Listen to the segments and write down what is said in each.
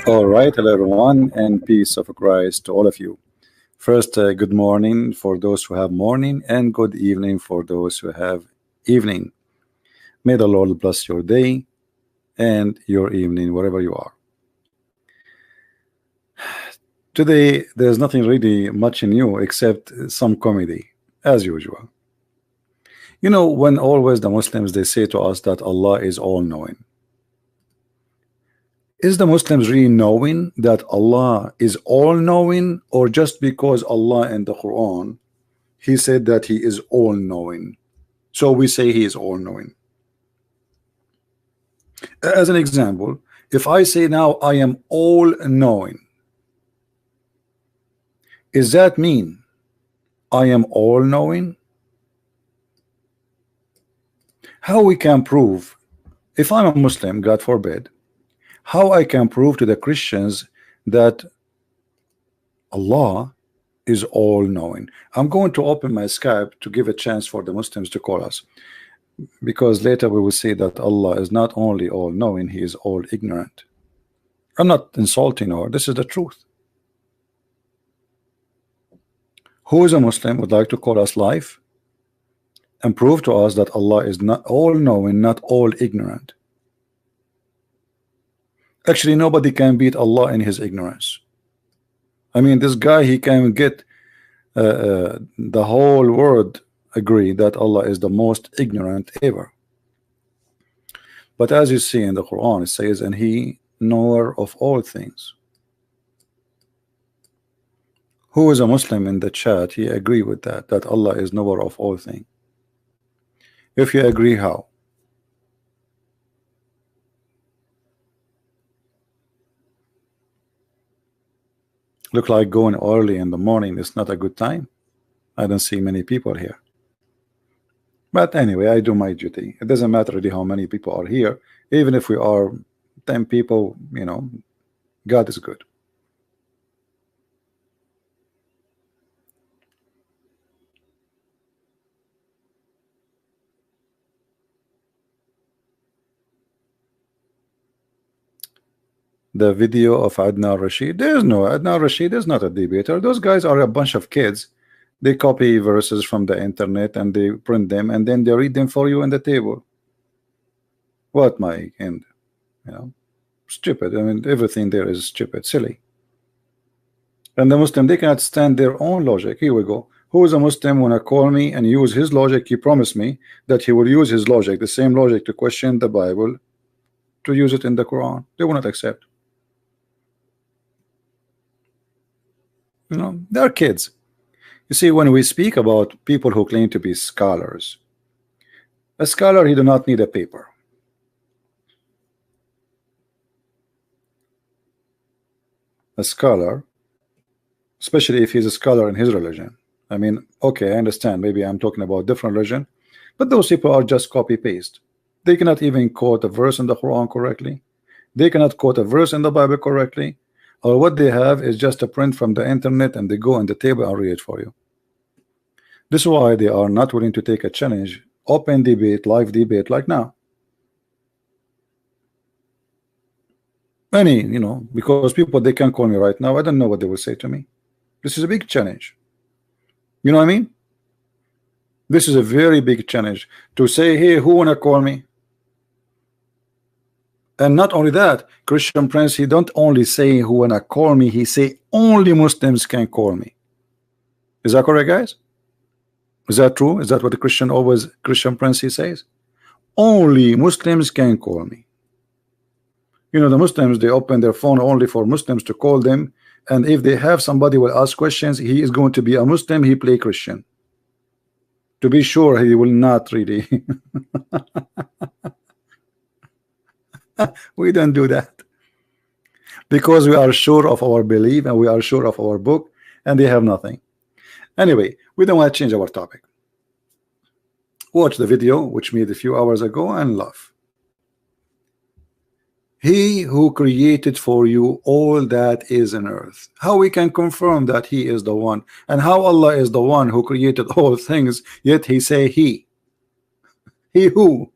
All right, hello everyone, and peace of Christ to all of you. First, good morning for those who have morning, and good evening for those who have evening. May the Lord bless your day and your evening wherever you are. Today, there's nothing really much new except some comedy, as usual. You know, when always the Muslims, they say to us that Allah is all-knowing. Is the Muslims really knowing that Allah is all-knowing, or just because Allah in the Quran, He said that He is all-knowing, so we say He is all-knowing? As an example, if I say now I am all-knowing, does that mean I am all-knowing? How we can prove, if I'm a Muslim, God forbid, how I can prove to the Christians that Allah is all-knowing? I'm going to open my Skype to give a chance for the Muslims to call us, because later we will say that Allah is not only all-knowing, He is all-ignorant. I'm not insulting her, this is the truth. Who is a Muslim would like to call us live and prove to us that Allah is not all-knowing, not all-ignorant? Actually, nobody can beat Allah in His ignorance. I mean, this guy, he can get the whole world agree that Allah is the most ignorant ever. But as you see in the Quran, it says, and He knower of all things. Who is a Muslim in the chat? He agree with that, that Allah is knower of all things. If you agree, how? Look like going early in the morning is not a good time. I don't see many people here. But anyway, I do my duty. It doesn't matter really how many people are here. Even if we are 10 people, you know, God is good. The video of Adnan Rashid, there's no Adnan Rashid is not a debater. Those guys are a bunch of kids. They copy verses from the internet and they print them and then they read them for you on the table. What my end, you know, stupid. I mean, everything there is stupid, silly. And the Muslim, they cannot stand their own logic. Here we go. Who is a Muslim when I call me and use his logic? He promised me that he will use his logic, the same logic, to question the Bible, to use it in the Quran. They will not accept. You know, they're kids. You see, when we speak about people who claim to be scholars, a scholar, he do not need a paper. A scholar, especially if he's a scholar in his religion. I mean, okay, I understand. Maybe I'm talking about different religion, but those people are just copy paste. They cannot even quote a verse in the Quran correctly. They cannot quote a verse in the Bible correctly. Or what they have is just a print from the internet and they go on the table and read it for you. This is why they are not willing to take a challenge, open debate, live debate like now. You know, because people, they can call me right now. I don't know what they will say to me. This is a big challenge. You know what I mean? This is a very big challenge to say, hey, who wanna call me? And not only that, Christian Prince, he don't only say who wanna call me, he say only Muslims can call me. Is that correct, guys? Is that true? Is that what the Christian Prince he says? Only Muslims can call me. You know, the Muslims, they open their phone only for Muslims to call them, and if they have somebody will ask questions, he is going to be a Muslim, he play Christian. To be sure, he will not really. We don't do that because we are sure of our belief and we are sure of our book, and they have nothing. Anyway, we don't want to change our topic. Watch the video which made a few hours ago and laugh. He who created for you all that is in earth. How we can confirm that he is the one, and how Allah is the one who created all things, yet he say he who.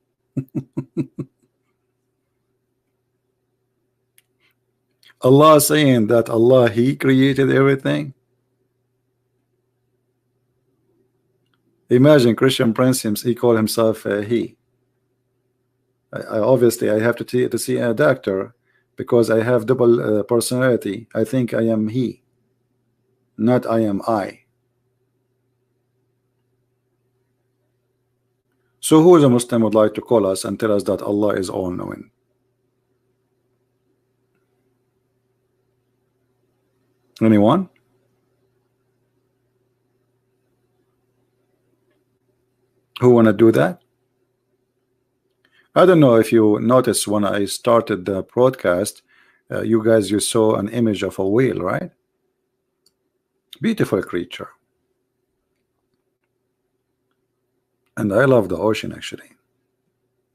Allah saying that Allah, He created everything. Imagine Christian Prince, he call himself he. Obviously I have to see a doctor because I have double personality. I think I am he, not I am I. So who is a Muslim would like to call us and tell us that Allah is all-knowing? Anyone? Who want to do that? I don't know if you noticed when I started the broadcast, you saw an image of a whale, right? Beautiful creature. And I love the ocean actually.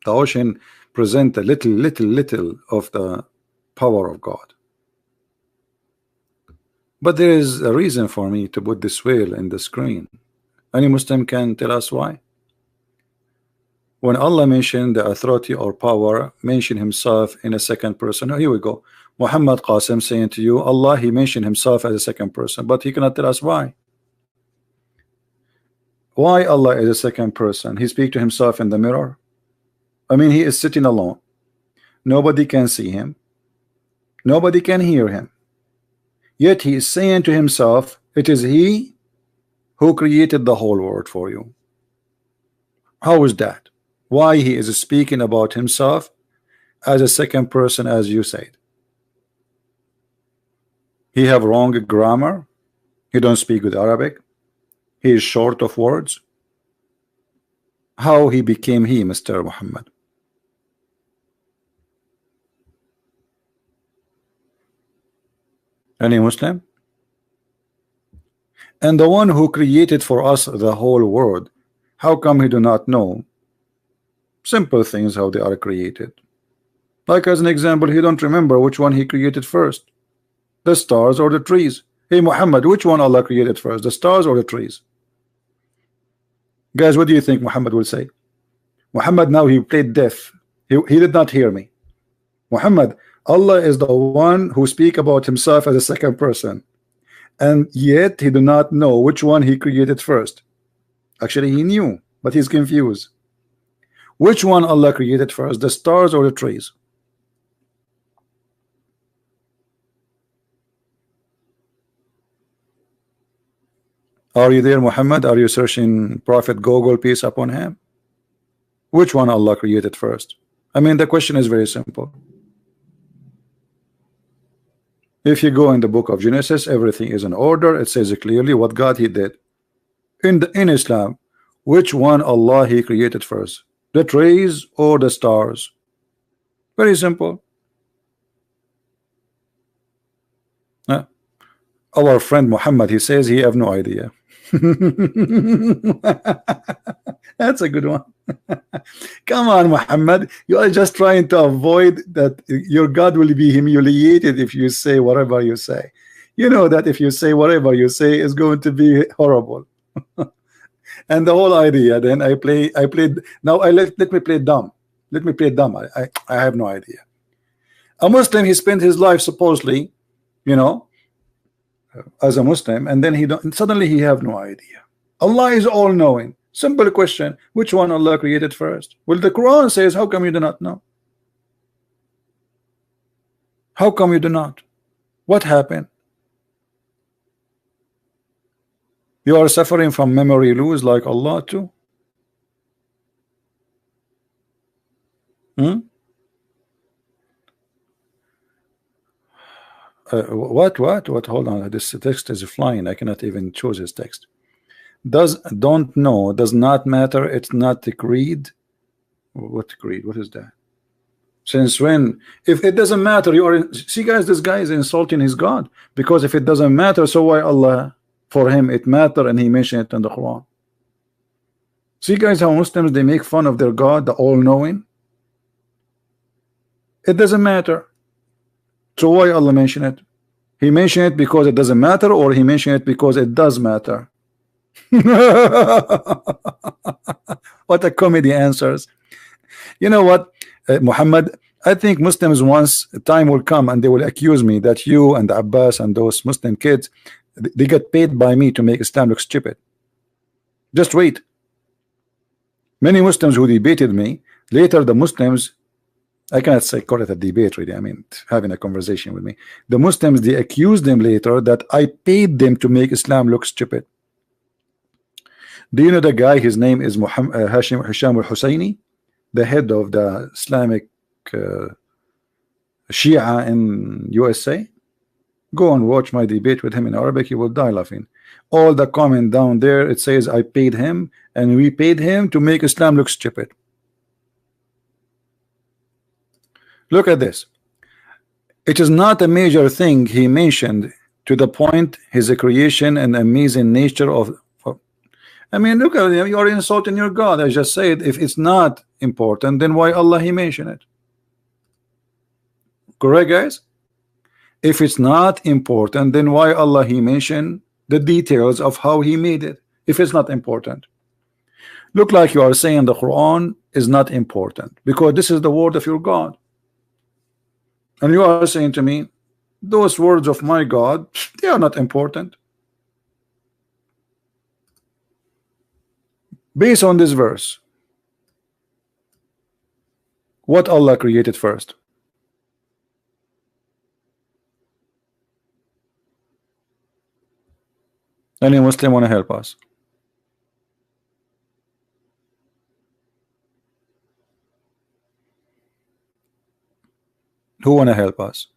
The ocean present a little of the power of God. But there is a reason for me to put this whale in the screen. Any Muslim can tell us why? When Allah mentioned the authority or power, mentioned himself in a second person. Oh, here we go. Muhammad Qasim saying to you, Allah, he mentioned himself as a second person, but he cannot tell us why. Why Allah is a second person? He speaks to himself in the mirror. I mean, he is sitting alone. Nobody can see him. Nobody can hear him. Yet he is saying to himself, it is he who created the whole world for you. How is that? Why he is speaking about himself as a second person, as you said? He have wrong grammar. He don't speak good Arabic. He is short of words. How he became he, Mr. Muhammad? Any Muslim? And the one who created for us the whole world, how come he do not know simple things, how they are created? Like as an example, he don't remember which one he created first, the stars or the trees. Hey Muhammad, which one Allah created first, the stars or the trees? Guys, what do you think Muhammad will say? Muhammad, now he played deaf. He did not hear me. Muhammad, Allah is the one who speak about himself as a second person, and yet he do not know which one he created first. Actually he knew, but he's confused. Which one Allah created first, the stars or the trees? Are you there, Muhammad? Are you searching Prophet Google, peace upon him? Which one Allah created first? I mean, the question is very simple. If you go in the book of Genesis, everything is in order. It says clearly what God he did. In Islam, which one Allah he created first, the trees or the stars? Very simple. Our friend Muhammad, he says he have no idea. That's a good one. Come on, Muhammad, you are just trying to avoid that your God will be humiliated if you say whatever you say. You know that if you say whatever you say is going to be horrible. And the whole idea, then I played now. Let me play dumb. Let me play dumb. I have no idea. A Muslim, he spent his life supposedly, you know, as a Muslim, and then suddenly he have no idea. Allah is all-knowing. Simple question: which one Allah created first? Well, the Quran says, how come you do not know? How come you do not? What happened? You are suffering from memory loss like Allah too? What? Hold on. This text is flying. I cannot even choose his text. Don't know does not matter. It's not the creed. What creed? What is that? Since when? If it doesn't matter, you are. See, guys, this guy is insulting his God, because if it doesn't matter, so why Allah? For him it matter, and he mentioned it in the Quran. See, guys, how Muslims, they make fun of their God, the all-knowing. It doesn't matter. So why Allah mention it? He mentioned it because it doesn't matter, or he mentioned it because it does matter? What a comedy answers. You know what, Muhammad, I think Muslims, once time will come and they will accuse me that you and Abbas and those Muslim kids, they get paid by me to make Islam look stupid. Just wait. Many Muslims who debated me, later the Muslims, I cannot say call it a debate really, I mean having a conversation with me. The Muslims, they accused them later that I paid them to make Islam look stupid. Do you know the guy? His name is Hisham al-Husseini, the head of the Islamic Shia in USA. Go and watch my debate with him in Arabic, you will die laughing. All the comment down there, it says I paid him and we paid him to make Islam look stupid. Look at this. It is not a major thing he mentioned, to the point his creation and amazing nature of I mean, look at it, you are insulting your God. I just said if it's not important, then why Allah he mentioned it? Correct, guys? If it's not important, then why Allah he mentioned the details of how he made it? If it's not important, look like you are saying the Quran is not important because this is the word of your God, and you are saying to me those words of my God, they are not important. Based on this verse, what Allah created first? Any Muslim want to help us? Who want to help us?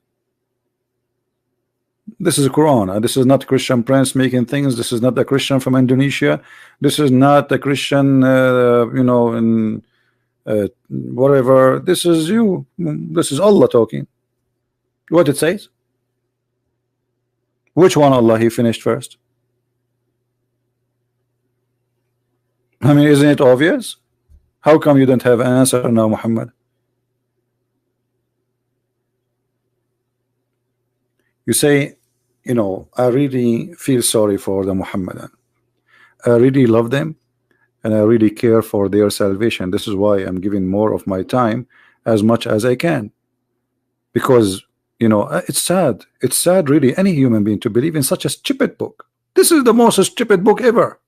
This is Quran. This is not Christian Prince making things. This is not a Christian from Indonesia. This is not a Christian, you know, in whatever. This is you. This is Allah talking. What it says? Which one Allah he finished first? I mean, isn't it obvious? How come you don't have an answer now, Muhammad? You say, you know, I really feel sorry for the Muhammadan. I really love them and I really care for their salvation. This is why I'm giving more of my time as much as I can, because you know it's sad. It's sad really, any human being to believe in such a stupid book. This is the most stupid book ever.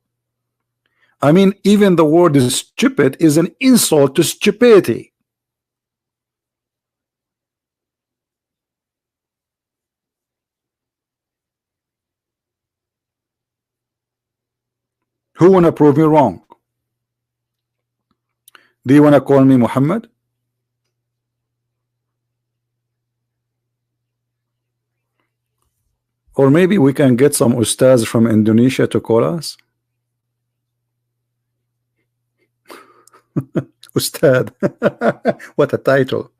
I mean, even the word is stupid is an insult to stupidity. Who wanna prove me wrong? Do you wanna call me Muhammad? Or maybe we can get some ustaz from Indonesia to call us. Ustad. What a title.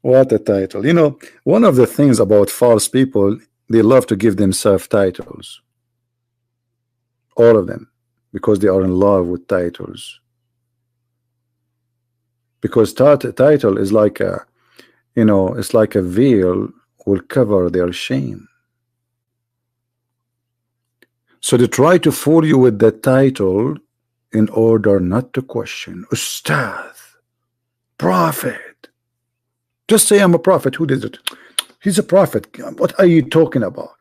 What a title. You know, one of the things about false people, they love to give themselves titles. All of them, because they are in love with titles. Because title is like a, you know, it's like a veil will cover their shame. So they try to fool you with the title in order not to question. Ustad, prophet. Just say I'm a prophet. Who did it? He's a prophet. What are you talking about?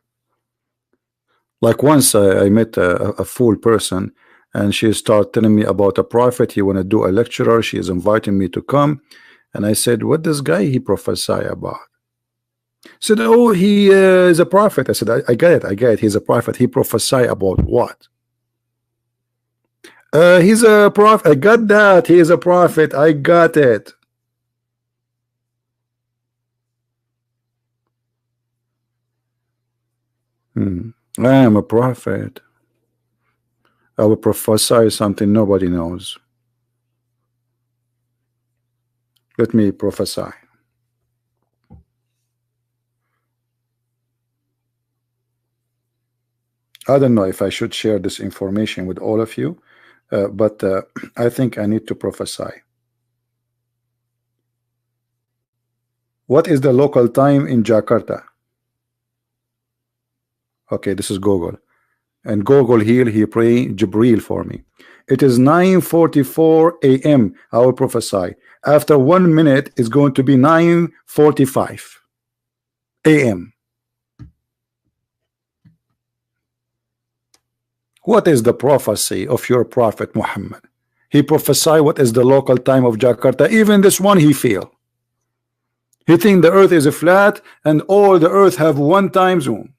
Like once I met a fool person, and she started telling me about a prophet. He want to do a lecturer. She is inviting me to come, and I said, "What this guy he prophesy about?" She said, "Oh, he is a prophet." I said, "I get it. I get it. He's a prophet. He prophesy about what?" He's a prophet. I got that. He is a prophet. I got it. I am a prophet. I will prophesy something nobody knows. Let me prophesy. I don't know if I should share this information with all of you, but I think I need to prophesy. What is the local time in Jakarta? Okay, this is Google. And Google here, he pray Jibril for me. It is 9:44 a.m. I will prophesy. After 1 minute, it's going to be 9:45 a.m. What is the prophecy of your prophet Muhammad? He prophesied what is the local time of Jakarta. Even this one he failed. He think the earth is flat and all the earth have one time zone.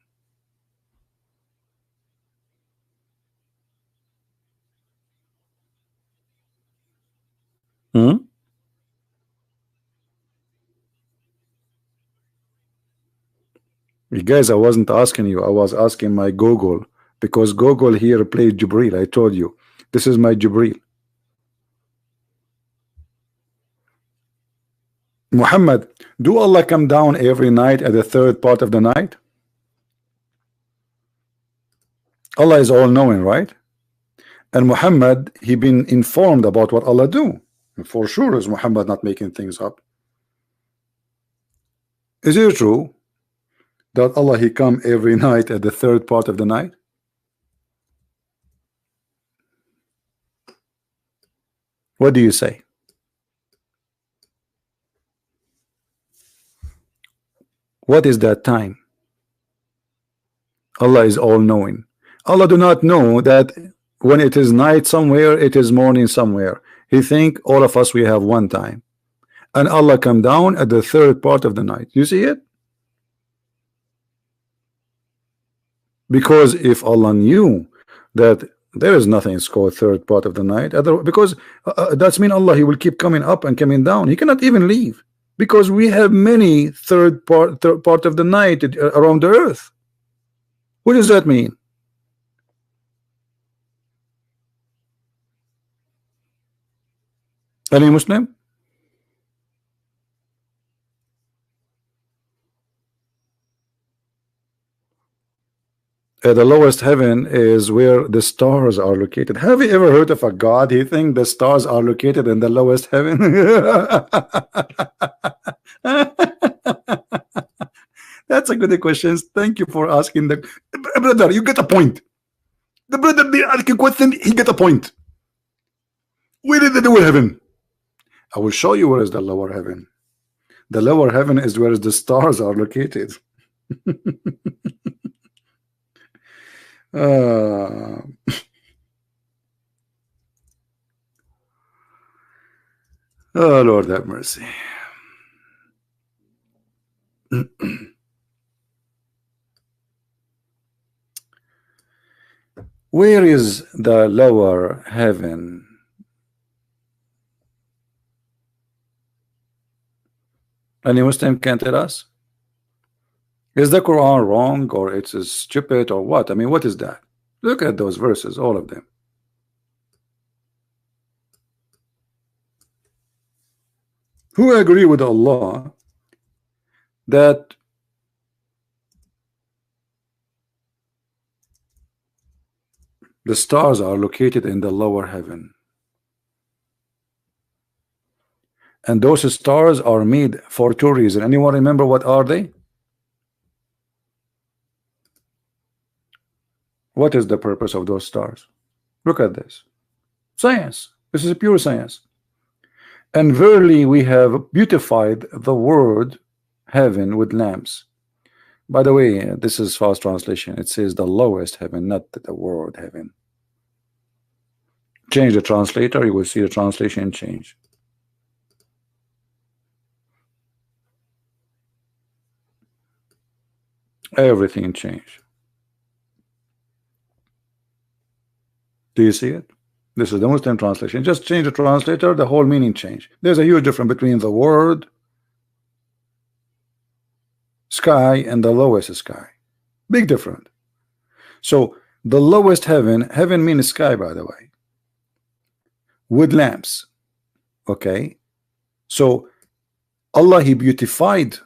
You guys, I wasn't asking you, I was asking my Google, because Google here played Jibril. I told you, this is my Jibril. Muhammad, do Allah come down every night at the third part of the night? Allah is all-knowing, right? And Muhammad, he been informed about what Allah do. And for sure is Muhammad not making things up. Is it true that Allah he come every night at the third part of the night? What do you say? What is that time? Allah is all-knowing. Allah do not know that when it is night somewhere, it is morning somewhere. He think all of us we have one time, and Allah come down at the third part of the night. You see it? Because if Allah knew that there is nothing is called third part of the night, because that's mean Allah he will keep coming up and coming down. He cannot even leave, because we have many third part of the night around the earth. What does that mean? Any Muslim? The lowest heaven is where the stars are located. Have you ever heard of a God? He think the stars are located in the lowest heaven? That's a good question. Thank you for asking. The brother, you get a point. The brother be asking question, he get a point. Where is the lower heaven? I will show you where is the lower heaven. The lower heaven is where the stars are located. Oh Lord have mercy. Where is the lower heaven? Any Muslim can tell us? Is the Quran wrong, or it's stupid, or what? I mean, what is that? Look at those verses, all of them. Who agree with Allah that the stars are located in the lower heaven? And those stars are made for two reasons. Anyone remember what are they? What is the purpose of those stars? Look at this. Science. This is pure science. And verily we have beautified the word heaven with lamps. By the way, this is false translation. It says the lowest heaven, not the word heaven. Change the translator, you will see the translation change. Everything changed. Do you see it? This is the Muslim translation. Just change the translator, the whole meaning change. There's a huge difference between the word sky and the lowest sky. Big difference. So the lowest heaven, heaven means sky, by the way, with lamps. Okay, so Allah he beautified.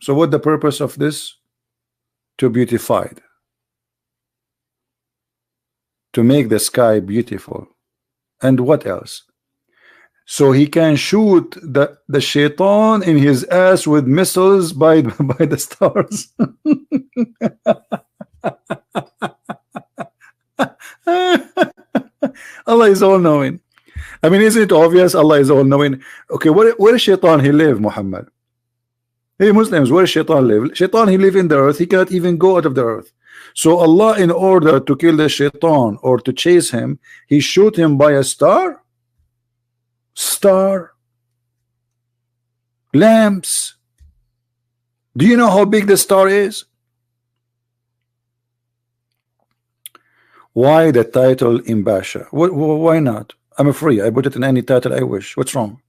So what the purpose of this? To beautify, to make the sky beautiful. And what else? So he can shoot the shaitan in his ass with missiles by the stars. Allah is all knowing. I mean, isn't it obvious? Allah is all knowing. Okay, where is Shaitan? He live, Muhammad. Hey Muslims, where is Shaitan live? Shaitan, he live in the earth. He cannot even go out of the earth. So Allah, in order to kill the Shaitan or to chase him, he shoot him by a star. Star. Lamps. Do you know how big the star is? Why the title Imbasha? Why not? I'm free. I put it in any title I wish. What's wrong?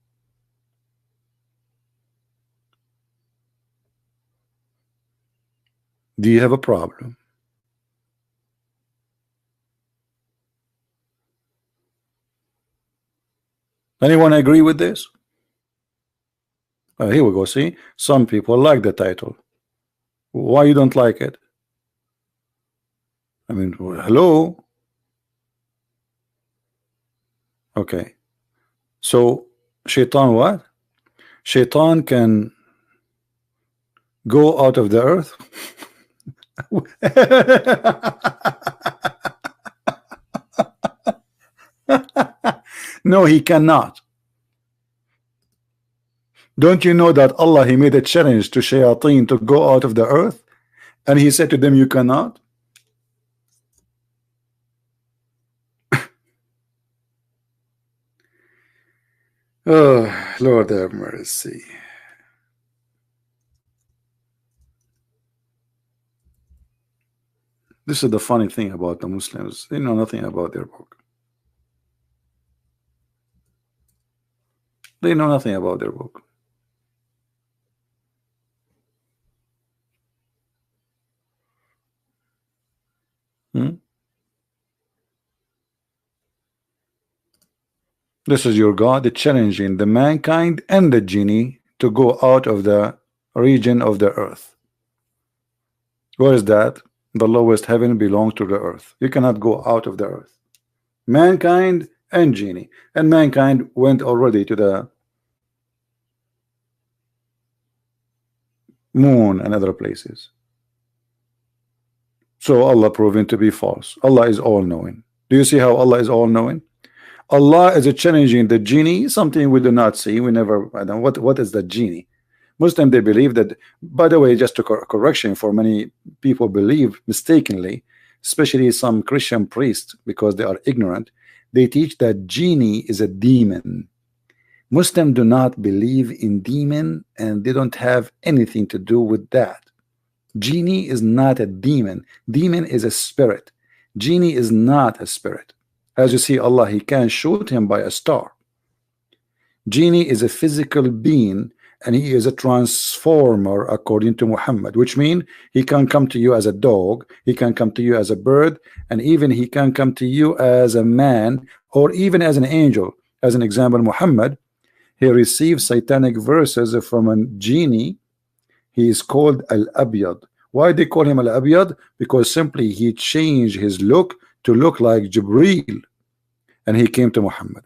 Do you have a problem? Anyone agree with this? Here we go. See, some people like the title. Why you don't like it? I mean, hello. Okay. So Shaitan what? Shaitan can go out of the earth. No, he cannot. Don't you know that Allah, he made a challenge to shayateen to go out of the earth, and he said to them, you cannot? Oh, Lord have mercy. This is the funny thing about the Muslims. They know nothing about their book. They know nothing about their book. This is your God challenging the mankind and the genie to go out of the region of the earth. Where is that? The lowest heaven belongs to the earth. You cannot go out of the earth. Mankind and genie. And mankind went already to the moon and other places. So Allah proven to be false. Allah is all-knowing. Do you see how Allah is all-knowing? Allah is challenging the genie, something we do not see. We never, I don't know, what is the genie? Muslim, they believe that, by the way, just a correction for many people believe mistakenly, especially some Christian priests, because they are ignorant, they teach that genie is a demon. Muslims do not believe in demon, and they don't have anything to do with that. Genie is not a demon. Demon is a spirit. Genie is not a spirit. As you see, Allah, he can shoot him by a star. Genie is a physical being, and he is a transformer according to Muhammad, which means he can come to you as a dog, he can come to you as a bird, and even he can come to you as a man or even as an angel. As an example, Muhammad, he received satanic verses from a genie. He is called Al-Abyad. Why they call him Al-Abyad? Because simply he changed his look to look like Jibreel, and he came to Muhammad.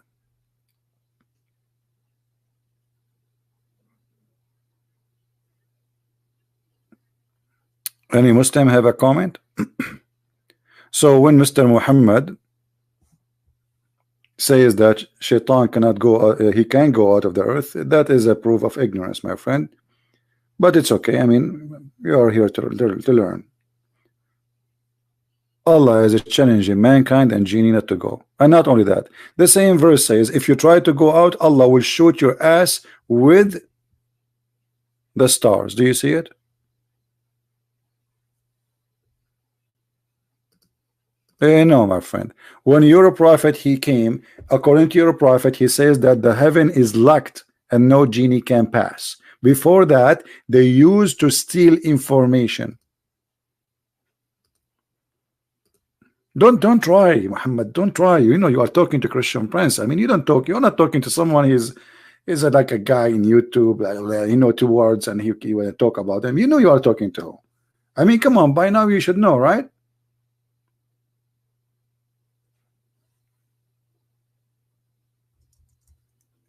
Any Muslim have a comment? So when Mr. Muhammad says that Shaitan cannot go, he can go out of the earth, that is a proof of ignorance, my friend. But it's okay. I mean, you are here to learn. Allah is challenging mankind and genie not to go. And not only that, the same verse says, if you try to go out, Allah will shoot your ass with the stars. Do you see it? No, my friend. When your prophet he came, according to your prophet, he says that the heaven is locked and no genie can pass. Before that, they used to steal information. Don't try, Muhammad. Don't try. You know you are talking to Christian Prince. I mean, you don't talk. You're not talking to someone. Is like a guy in YouTube. You know, 2 words, and he will talk about them. You know you are talking to. I mean, come on. By now you should know, right?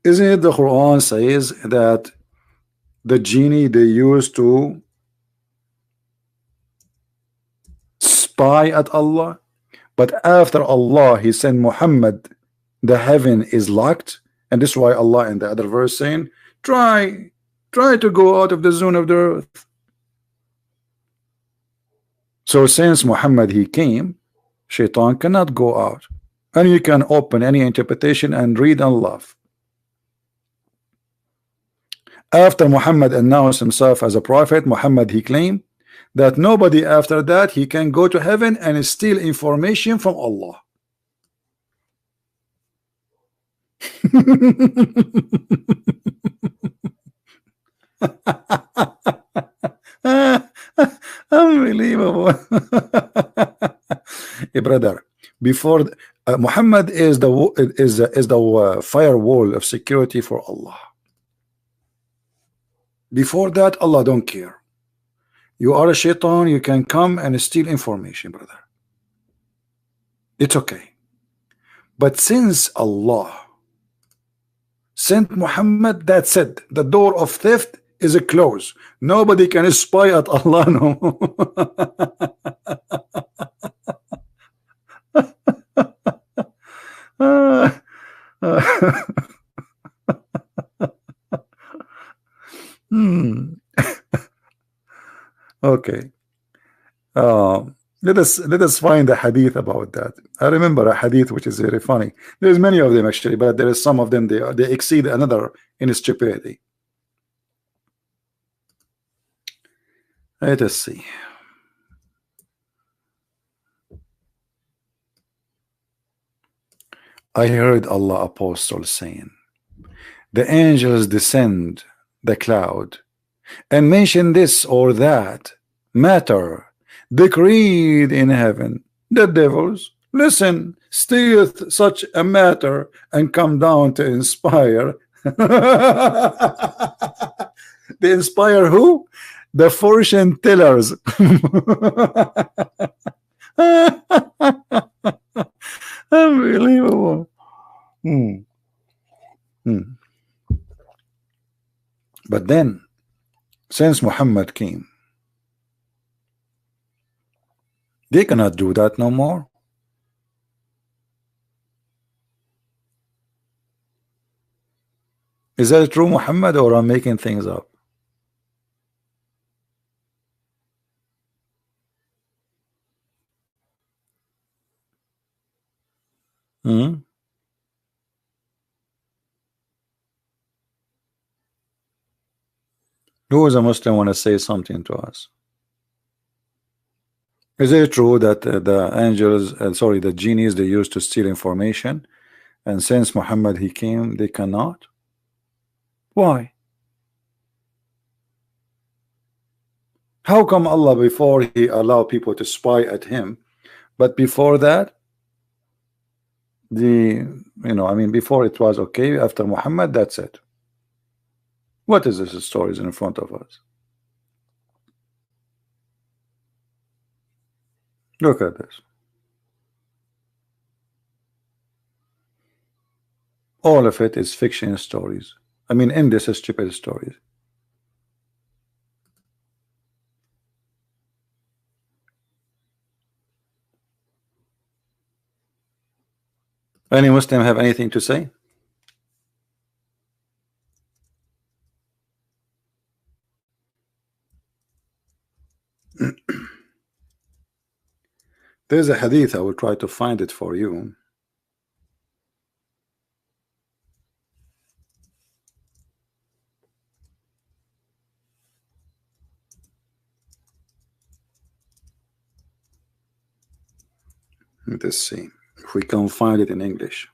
Isn't it the Quran says that the genie they used to spy at Allah, but after Allah he sent Muhammad the heaven is locked, and this is why Allah in the other verse saying, try to go out of the zone of the earth. So since Muhammad he came, Shaitan cannot go out, and you can open any interpretation and read and laugh. After Muhammad announced himself as a prophet, Muhammad he claimed that nobody after that he can go to heaven and steal information from Allah. Unbelievable. Hey, brother, before Muhammad is the firewall of security for Allah. Before that, Allah don't care. You are a shaitan, you can come and steal information, brother. It's okay. But since Allah sent Muhammad, that's it. The door of theft is closed. Nobody can spy at Allah no more. Okay. Let us find a hadith about that. I remember a hadith which is very funny. There's many of them actually, but there is some of them they exceed another in stupidity. Let us see. I heard Allah Apostle saying, the angels descend the cloud and mention this or that matter decreed in heaven. The devils listen, stealeth such a matter and come down to inspire. They inspire who? The fortune tellers. Unbelievable. But then, since Muhammad came, they cannot do that no more. Is that true, Muhammad, or I'm making things up? Who is a Muslim want to say something to us? Is it true that the angels, sorry, the genies, they used to steal information, and since Muhammad he came, they cannot? Why? How come Allah before he allowed people to spy at him, but before that, I mean, before it was okay, after Muhammad, that's it. What is this stories in front of us? Look at this. All of it is fiction stories. I mean, in this is stupid stories. Any Muslim have anything to say? There's a hadith, I will try to find it for you. Let us see if we can find it in English.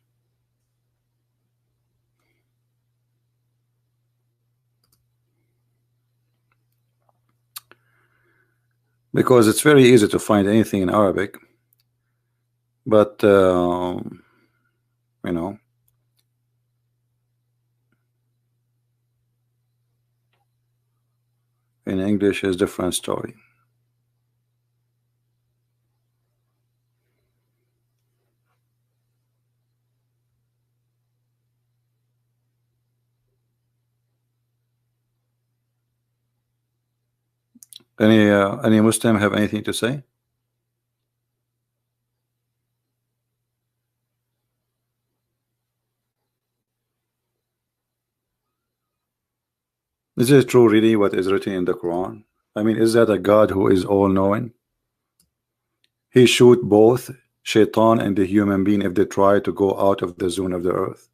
Because it's very easy to find anything in Arabic, but you know, in English is different story. Any Muslim have anything to say? Is it true really what is written in the Quran? I mean, is that a God who is all-knowing? He shoot both shaitan and the human being if they try to go out of the zone of the earth.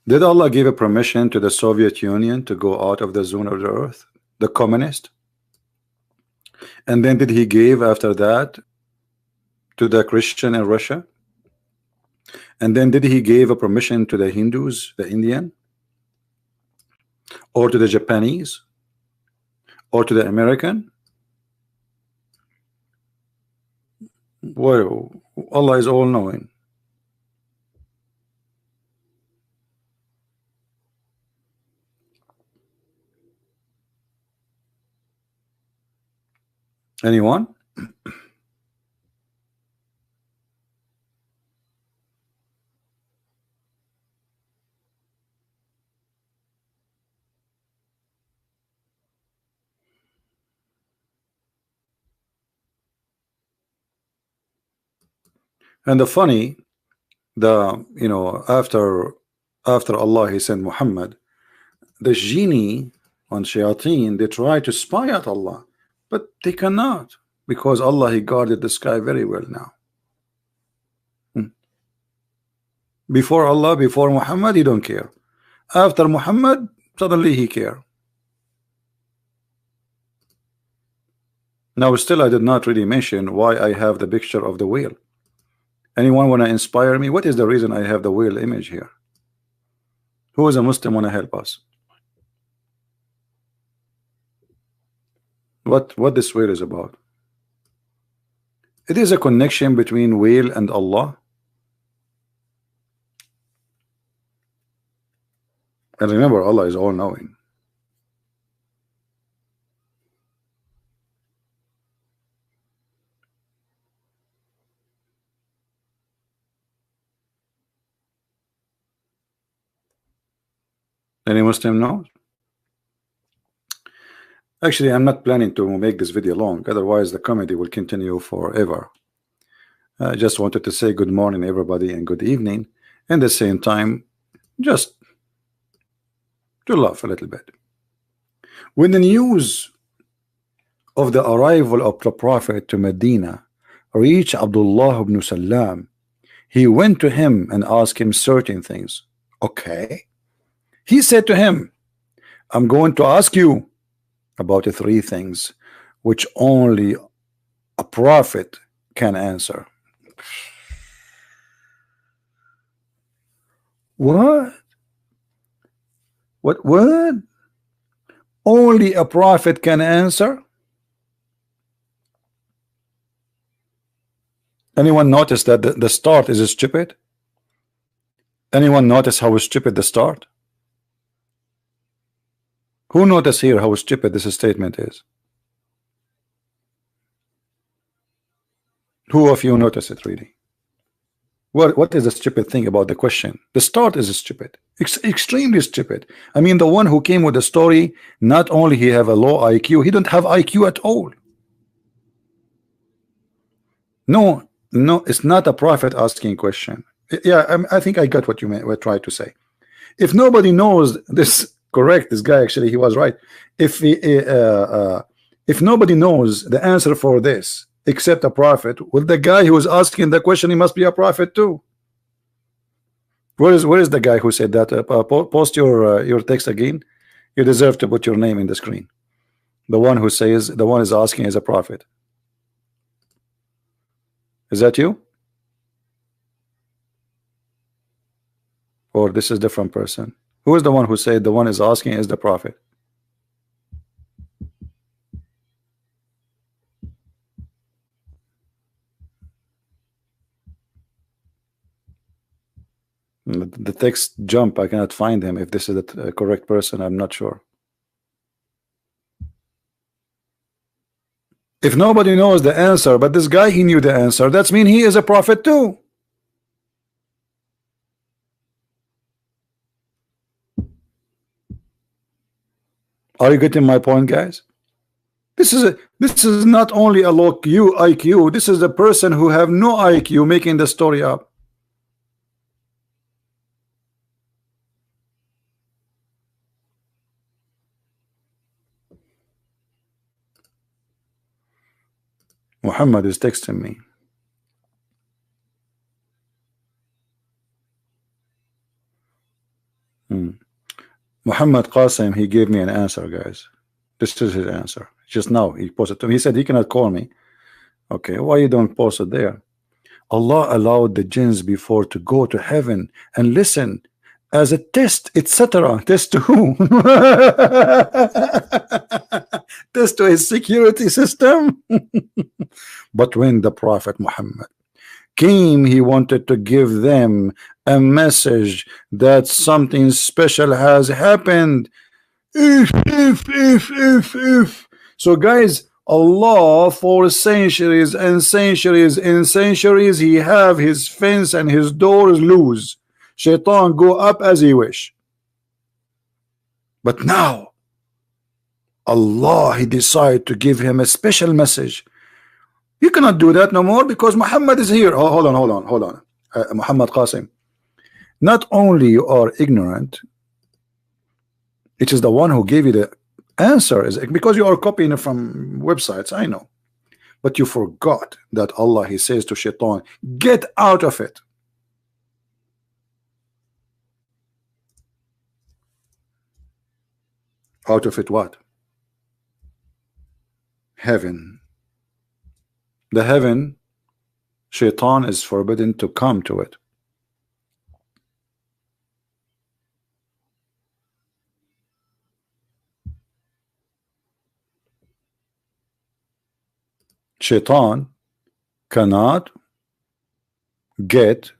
Did Allah give a permission to the Soviet Union to go out of the zone of the earth, the communist? And then did he give after that to the Christian in Russia? And then did he give a permission to the Hindus, the Indian, or to the Japanese, or to the American? Well, Allah is all-knowing. Anyone? And the funny, after Allah he sent Muhammad, the genie on shayateen, they try to spy at Allah, but they cannot, because Allah he guarded the sky very well now. Before Allah, before Muhammad, he don't care. After Muhammad, suddenly he care. Now still I did not really mention why I have the picture of the whale. Anyone want to inspire me? What is the reason I have the whale image here? Who is a Muslim want to help us? What this whale is about? It is a connection between whale and Allah. And remember, Allah is all-knowing. Any Muslim knows? Actually, I'm not planning to make this video long, otherwise the comedy will continue forever. I just wanted to say good morning everybody and good evening, and at the same time just to laugh a little bit. When the news of the arrival of the Prophet to Medina reached Abdullah ibn Salam, he went to him and asked him certain things. Okay. He said to him, I'm going to ask you about the three things which only a prophet can answer. What? What? Only a prophet can answer? Anyone notice that the start is stupid? Anyone notice how stupid the start? Who notice here how stupid this statement is? Who of you notice it really? What is the stupid thing about the question? The start is stupid, extremely stupid. I mean, the one who came with the story, not only he have a low IQ, he don't have IQ at all. No, it's not a prophet asking question. Yeah, I think I got what you were trying to say. If nobody knows this, correct, this guy actually he was right. If nobody knows the answer for this except a prophet, well, the guy who is asking the question, he must be a prophet too. Where is the guy who said that? Post your text again. You deserve to put your name in the screen. The one who says the one is asking is a prophet. Is that you? Or this is different person? Who is the one who said the one is asking is the prophet? The text jump, I cannot find him. If this is the correct person, I'm not sure. If nobody knows the answer, but this guy he knew the answer, that's mean he is a prophet too. Are you getting my point, guys? This is not only a low IQ. This is a person who have no IQ making the story up. Muhammad is texting me. Muhammad Qasim, he gave me an answer, guys. This is his answer. Just now he posted to me. He said he cannot call me. Okay, why you don't post it there? Allah allowed the jinns before to go to heaven and listen as a test, etc. Test to who? Test to his security system. But when the Prophet Muhammad came, he wanted to give them a message that something special has happened. If. So guys, Allah for centuries and centuries and centuries, he have his fence and his doors loose. Shaitan go up as he wish. But now Allah, he decide to give him a special message. You cannot do that no more because Muhammad is here. Oh, hold on. Muhammad Qasim. Not only you are ignorant, it is the one who gave you the answer, is because you are copying it from websites, I know. But you forgot that Allah, he says to Shaitan, get out of it. Out of it what? Heaven. The heaven, Shaitan is forbidden to come to it. Shaitan cannot get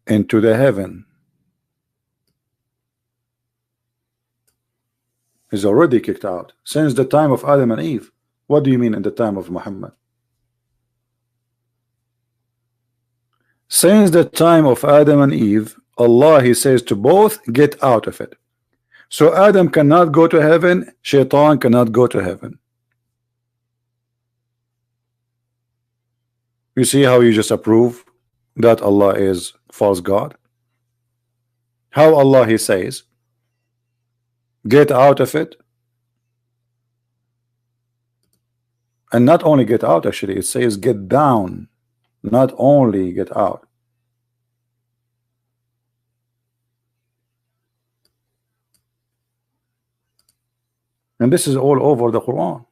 into the heaven. He's already kicked out since the time of Adam and Eve. What do you mean in the time of Muhammad? Since the time of Adam and Eve, Allah, he says to both, get out of it. So Adam cannot go to heaven, Shaitan cannot go to heaven. You see how you just approve that Allah is false God? How Allah, he says, get out of it. And not only get out, actually, it says get down, not only get out. And this is all over the Quran.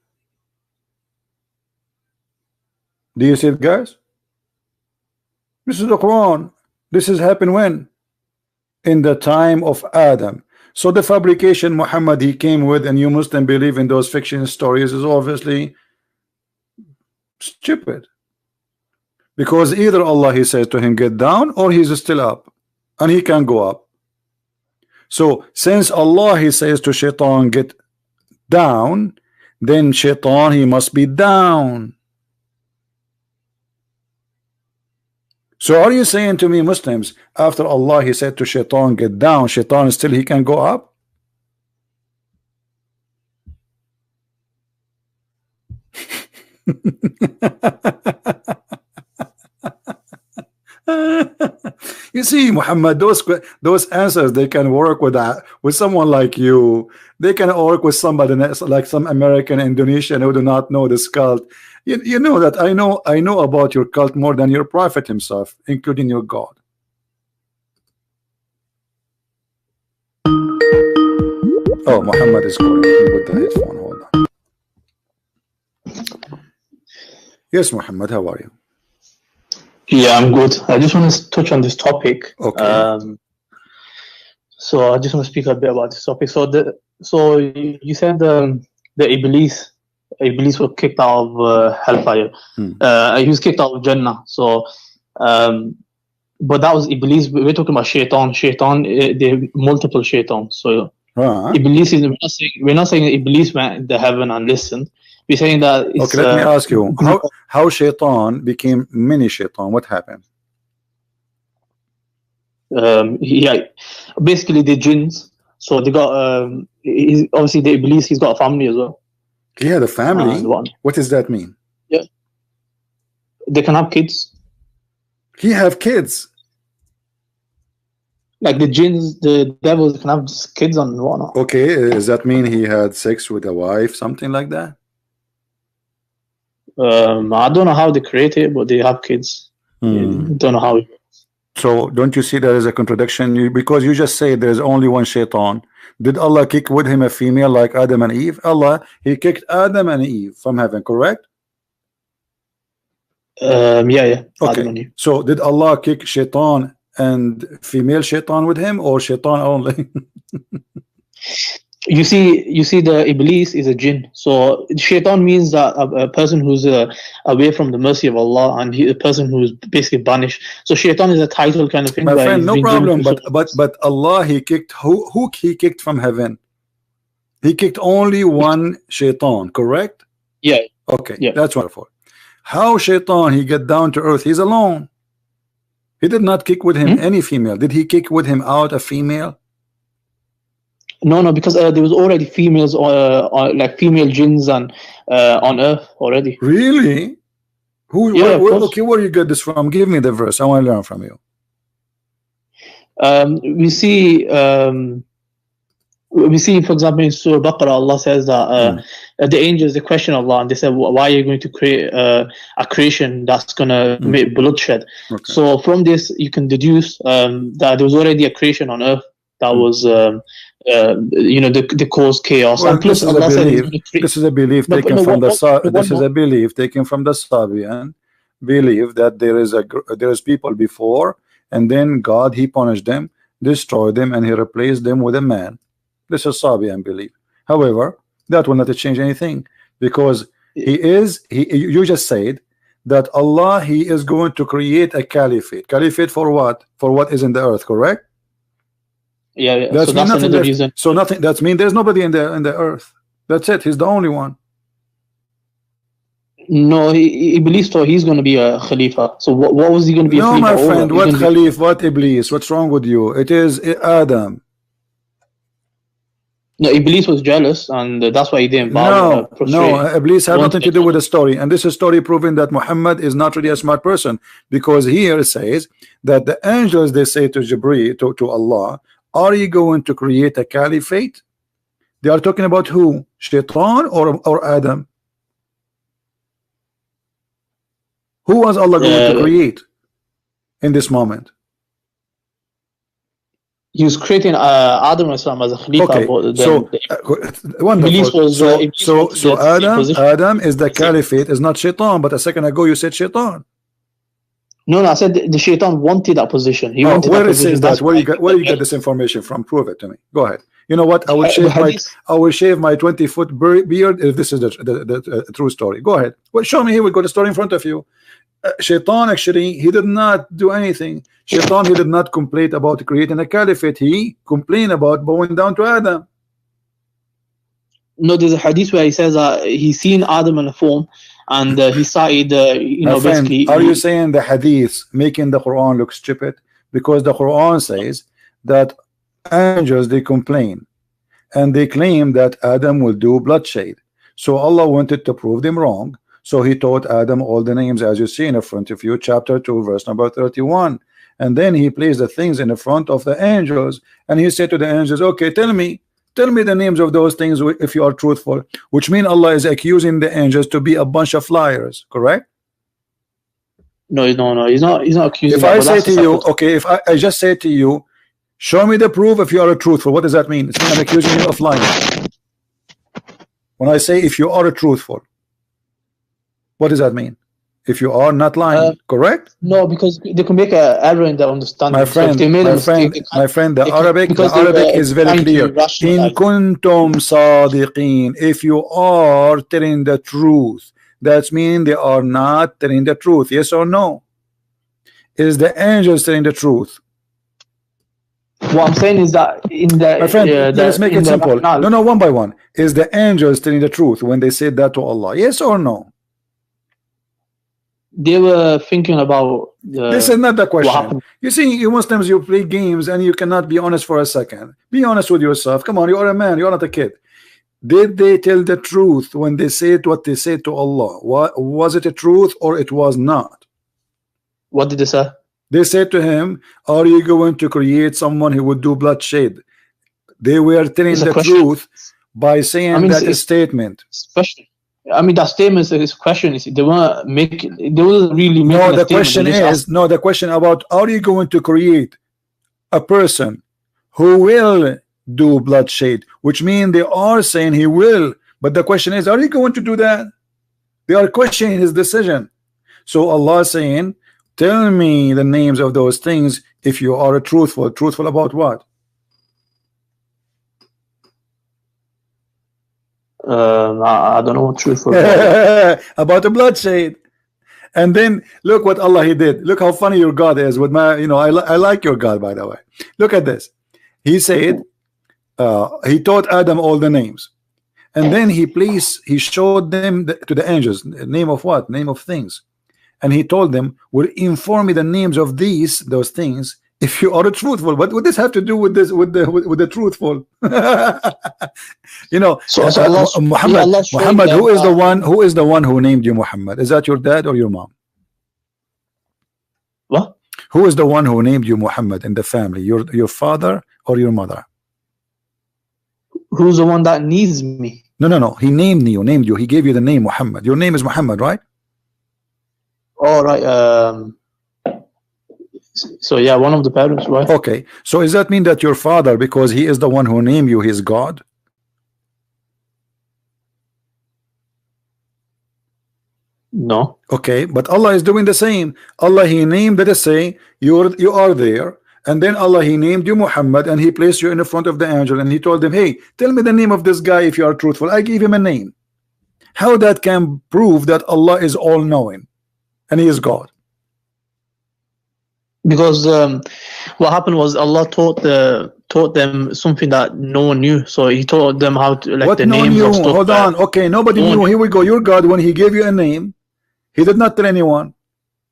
Do you see it, guys? This is the Quran. This has happened when? In the time of Adam. So the fabrication Muhammad he came with, and you Muslim believe in those fiction stories, is obviously stupid. Because either Allah, he says to him get down, or he's still up and he can go up. So since Allah, he says to Shaitan get down, then Shaitan, he must be down. So are you saying to me, Muslims, after Allah, he said to Shaitan get down, Shaitan still he can go up? You see, Muhammad, those answers, they can work with someone like you. They can work with somebody like some American, Indonesian who do not know this cult. You know that I know about your cult more than your prophet himself, including your God. Oh, Muhammad is calling me with the headphone. Hold on. Yes, Muhammad, how are you? Yeah, I'm good. I just want to touch on this topic. Okay. So I just want to speak a bit about this topic. So you said the Iblis was kicked out of hellfire. He was kicked out of Jannah. So, but that was Iblis. We're talking about Shaitan. There are multiple Shaitans. So Iblis is. We're not saying Iblis went to heaven and listened. We're saying that. It's, okay, let me ask you how Shaitan became mini Shaitan. What happened? Yeah, basically the jinns. So they got obviously the Iblis. He's got a family as well. He had a family. What does that mean? Yeah, they can have kids. He have kids. Like the jinns, the devils can have kids and whatnot. Okay, does that mean he had sex with a wife, something like that? I don't know how they create it, but they have kids. Don't know how. So don't you see there is a contradiction? Because you just say there's only one shaitan. Did Allah kick with him a female like Adam and Eve? Allah, he kicked Adam and Eve from heaven, correct? Yeah. Okay. So did Allah kick shaitan and female shaitan with him, or shaitan only? You see, the Iblis is a jinn. So shaitan means that a person who's away from the mercy of Allah, and a person who's basically banished. So shaitan is a title kind of thing. My friend, no problem. But Allah, he kicked who he kicked from heaven? He kicked only one shaitan, correct? Yeah. Okay. Yeah. That's wonderful. How shaitan he get down to earth? He's alone. He did not kick with him any female. Did he kick with him out a female? No, because there was already females, like female jinns, on earth already. Really? Yeah, where you get this from? Give me the verse. I want to learn from you. We see, for example, in Surah Baqarah, Allah says that the angels, they question Allah, and they said, why are you going to create a creation that's going to make bloodshed? Okay. So from this, you can deduce that there was already a creation on earth that was the cause chaos. Well, and plus, this is a belief taken from the Sabian belief that there is people before, and then God, he punished them, destroyed them, and he replaced them with a man. This is Sabian belief. However, that will not change anything, because you just said that Allah, he is going to create a caliphate. Caliphate for what? For what is in the earth, correct? Yeah. That's another reason. So nothing. That means there's nobody in the earth. That's it. He's the only one. No, he believes so. He's going to be a khalifa. So what was he going to be? No, my friend. What khalif? What Iblis? What's wrong with you? It is Adam. No, Iblis was jealous, and that's why he didn't bow. No, Iblis had nothing to do with the story, and this is story proving that Muhammad is not really a smart person, because here it says that the angels, they say to Jibreel, to Allah, are you going to create a caliphate? They are talking about who? Shaitan or Adam? Who was Allah going to create in this moment? He was creating Adam as a khalifa. Okay, wonderful. So Adam is the caliphate, is not Shaitan. But a second ago you said Shaitan. No, I said the Shaitan wanted that position. He wanted where that it says that? Where you get this information from? Prove it to me. Go ahead. You know what? I will shave my 20-foot beard if this is the true story. Go ahead. Well, show me here. We got the story in front of you. Shaitan, actually, he did not do anything. Shaitan, he did not complain about creating a caliphate. He complained about bowing down to Adam. No, there's a hadith where he says he's seen Adam in a form, and he started, basically. Are you saying the hadith making the Quran look stupid? Because the Quran says that angels, they complain, and they claim that Adam will do bloodshed. So Allah wanted to prove them wrong. So he taught Adam all the names, as you see in front of you, chapter 2, verse number 31. And then he placed the things in the front of the angels, and he said to the angels, okay, tell me the names of those things if you are truthful. Which means Allah is accusing the angels to be a bunch of liars, correct? No, he's not accusing. If I say to you, okay, if I just say to you, show me the proof if you are truthful, what does that mean? It means I'm accusing you of lying. When I say if you are truthful, what does that mean? If you are not lying, correct? No, because they can make an error in their understanding. My friend, the Arabic is very clear. In kuntum sadiqin, if you are telling the truth, that means they are not telling the truth. Yes or no? Is the angels telling the truth? What I'm saying is that in the my friend, let's make it simple. No, one by one. Is the angels telling the truth when they said that to Allah? Yes or no? They were thinking about this is not the question. You see, you Muslims, you play games and you cannot be honest for a second. Be honest with yourself. Come on, you are a man, you are not a kid. Did they tell the truth when they said what they said to Allah? Was it a truth or it was not? What did they say? They said to him, are you going to create someone who would do bloodshed? They were telling the truth by saying that statement. I mean, that statement is a question. They weren't making. They wasn't really making. No, the question is no. The question about, are you going to create a person who will do bloodshed? Which means they are saying he will, but the question is, are you going to do that? They are questioning his decision. So Allah is saying, tell me the names of those things if you are truthful. Truthful about what? I don't know what truthful about the bloodshed. And then look what Allah he did. Look how funny your God is with my, I like your God, by the way. Look at this. He said he taught Adam all the names, and then he showed them to the angels, name of what? Name of things. And he told them, will inform me the names of those things if you are truthful. What would this have to do with this, with the truthful? So Muhammad, who is the one who named you Muhammad? Is that your dad or your mom? What? Who is the one who named you Muhammad in the family? Your father or your mother? Who's the one that needs me? No. He named you. He gave you the name Muhammad. Your name is Muhammad, right? All right. So yeah, one of the parents, right? Okay. So does that mean that your father, because he is the one who named you, his God? No. Okay, but Allah is doing the same. Allah he named, let us say you are there, and then Allah he named you Muhammad, and he placed you in the front of the angel, and he told them, hey, tell me the name of this guy if you are truthful. I gave him a name. How that can prove that Allah is all knowing and he is God? Because what happened was Allah taught them something that no one knew. So he taught them how to, like, what the no names knew? of stuff. Hold on. Okay, nobody knew. Here we go. Your God, when he gave you a name, he did not tell anyone.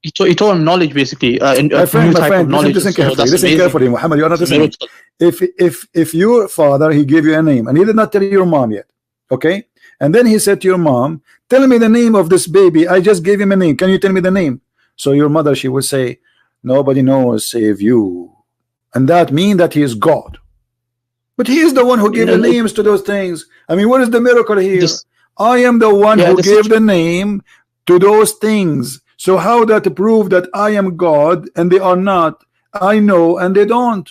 He taught him knowledge, basically. My friend, listen carefully, Muhammad. You are not listening. If your father he gave you a name and he did not tell your mom yet, okay, and then he said to your mom, tell me the name of this baby. I just gave him a name. Can you tell me the name? So your mother, she would say, nobody knows save you, and that means that he is God. But he is the one who gave the names to those things. I mean, what is the miracle here? I am the one who gave the name to those things. So how that prove that I am God and they are not? I know and they don't.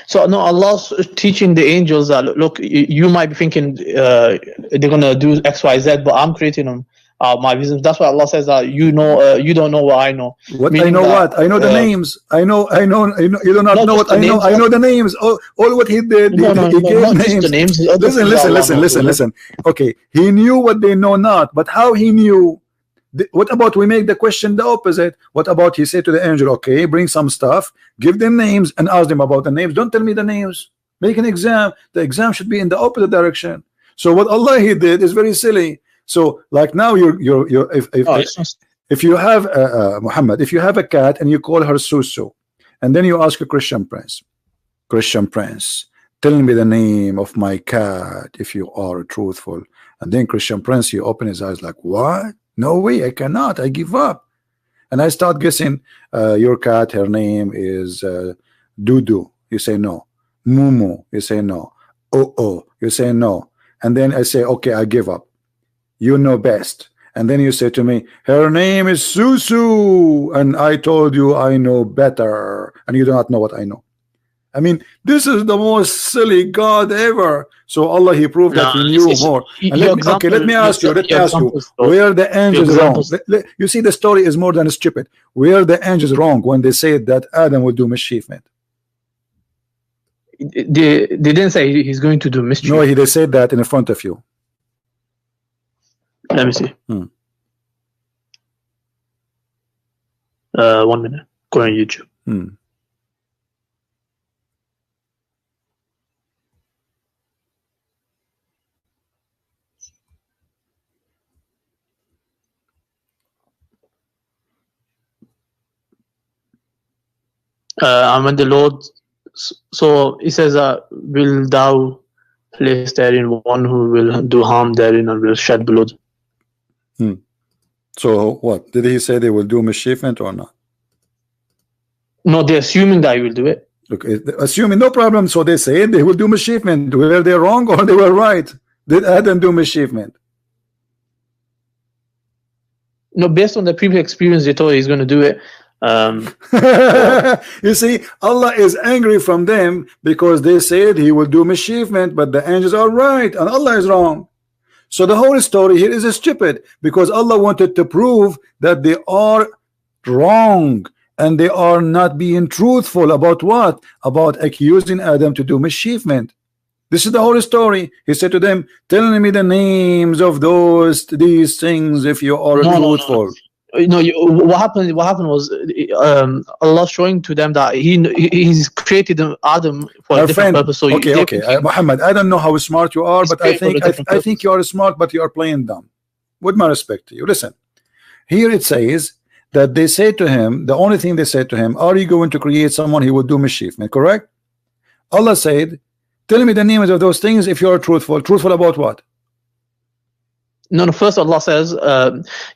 So no, Allah's teaching the angels that, look, you might be thinking they're gonna do X, Y, Z, but I'm creating them. My vision. That's why Allah says that you don't know what I know. What I know, what I know the names. I know. You do not know what I know. I know the names. All what he did. He gave names. Listen. Okay, he knew what they know not, but how he knew? What about we make the question the opposite? What about he said to the angel, okay, bring some stuff, give them names, and ask them about the names. Don't tell me the names. Make an exam. The exam should be in the opposite direction. So what Allah he did is very silly. So like now if you have Muhammad, if you have a cat and you call her Susu, and then you ask a Christian prince, tell me the name of my cat if you are truthful. And then Christian prince, he opened his eyes like, what? No way, I cannot, I give up. And I start guessing, your cat, her name is Dudu. You say no. Mumu, you say no. Oh, you say no. And then I say, okay, I give up. You know best. And then you say to me, her name is Susu, and I told you I know better, and you do not know what I know. I mean, this is the most silly God ever. So Allah he proved that he knew more. And let me ask you, where the angels wrong? You see, the story is more than stupid. Where the angels wrong when they said that Adam will do mischievement? They didn't say he's going to do mischief. No, they said that in front of you. Let me see. 1 minute. Go on YouTube. And when the Lord, so he says, will thou place therein one who will do harm therein and will shed blood? So what did he say? They will do mischievement or not? No, they're assuming that he will do it. Okay, assuming, no problem. So they say they will do mischievement. Were they wrong or they were right? did Adam do mischievement? No, based on the previous experience, they thought he's going to do it. You see, Allah is angry from them because they said he will do mischievement, but the angels are right and Allah is wrong. So the whole story here is stupid because Allah wanted to prove that they are wrong and they are not being truthful about what? About accusing Adam to do mischievement. This is the whole story. He said to them, tell me the names of these things if you are truthful. What happened was Allah showing to them that he's created Adam for a different purpose. So okay, Muhammad, I don't know how smart you are, but I think you are smart, but you are playing dumb. With my respect to you, listen. Here it says that they said to him, the only thing they said to him, are you going to create someone who will do mischievement? Correct? Allah said, tell me the names of those things if you are truthful. Truthful about what? No, first Allah says,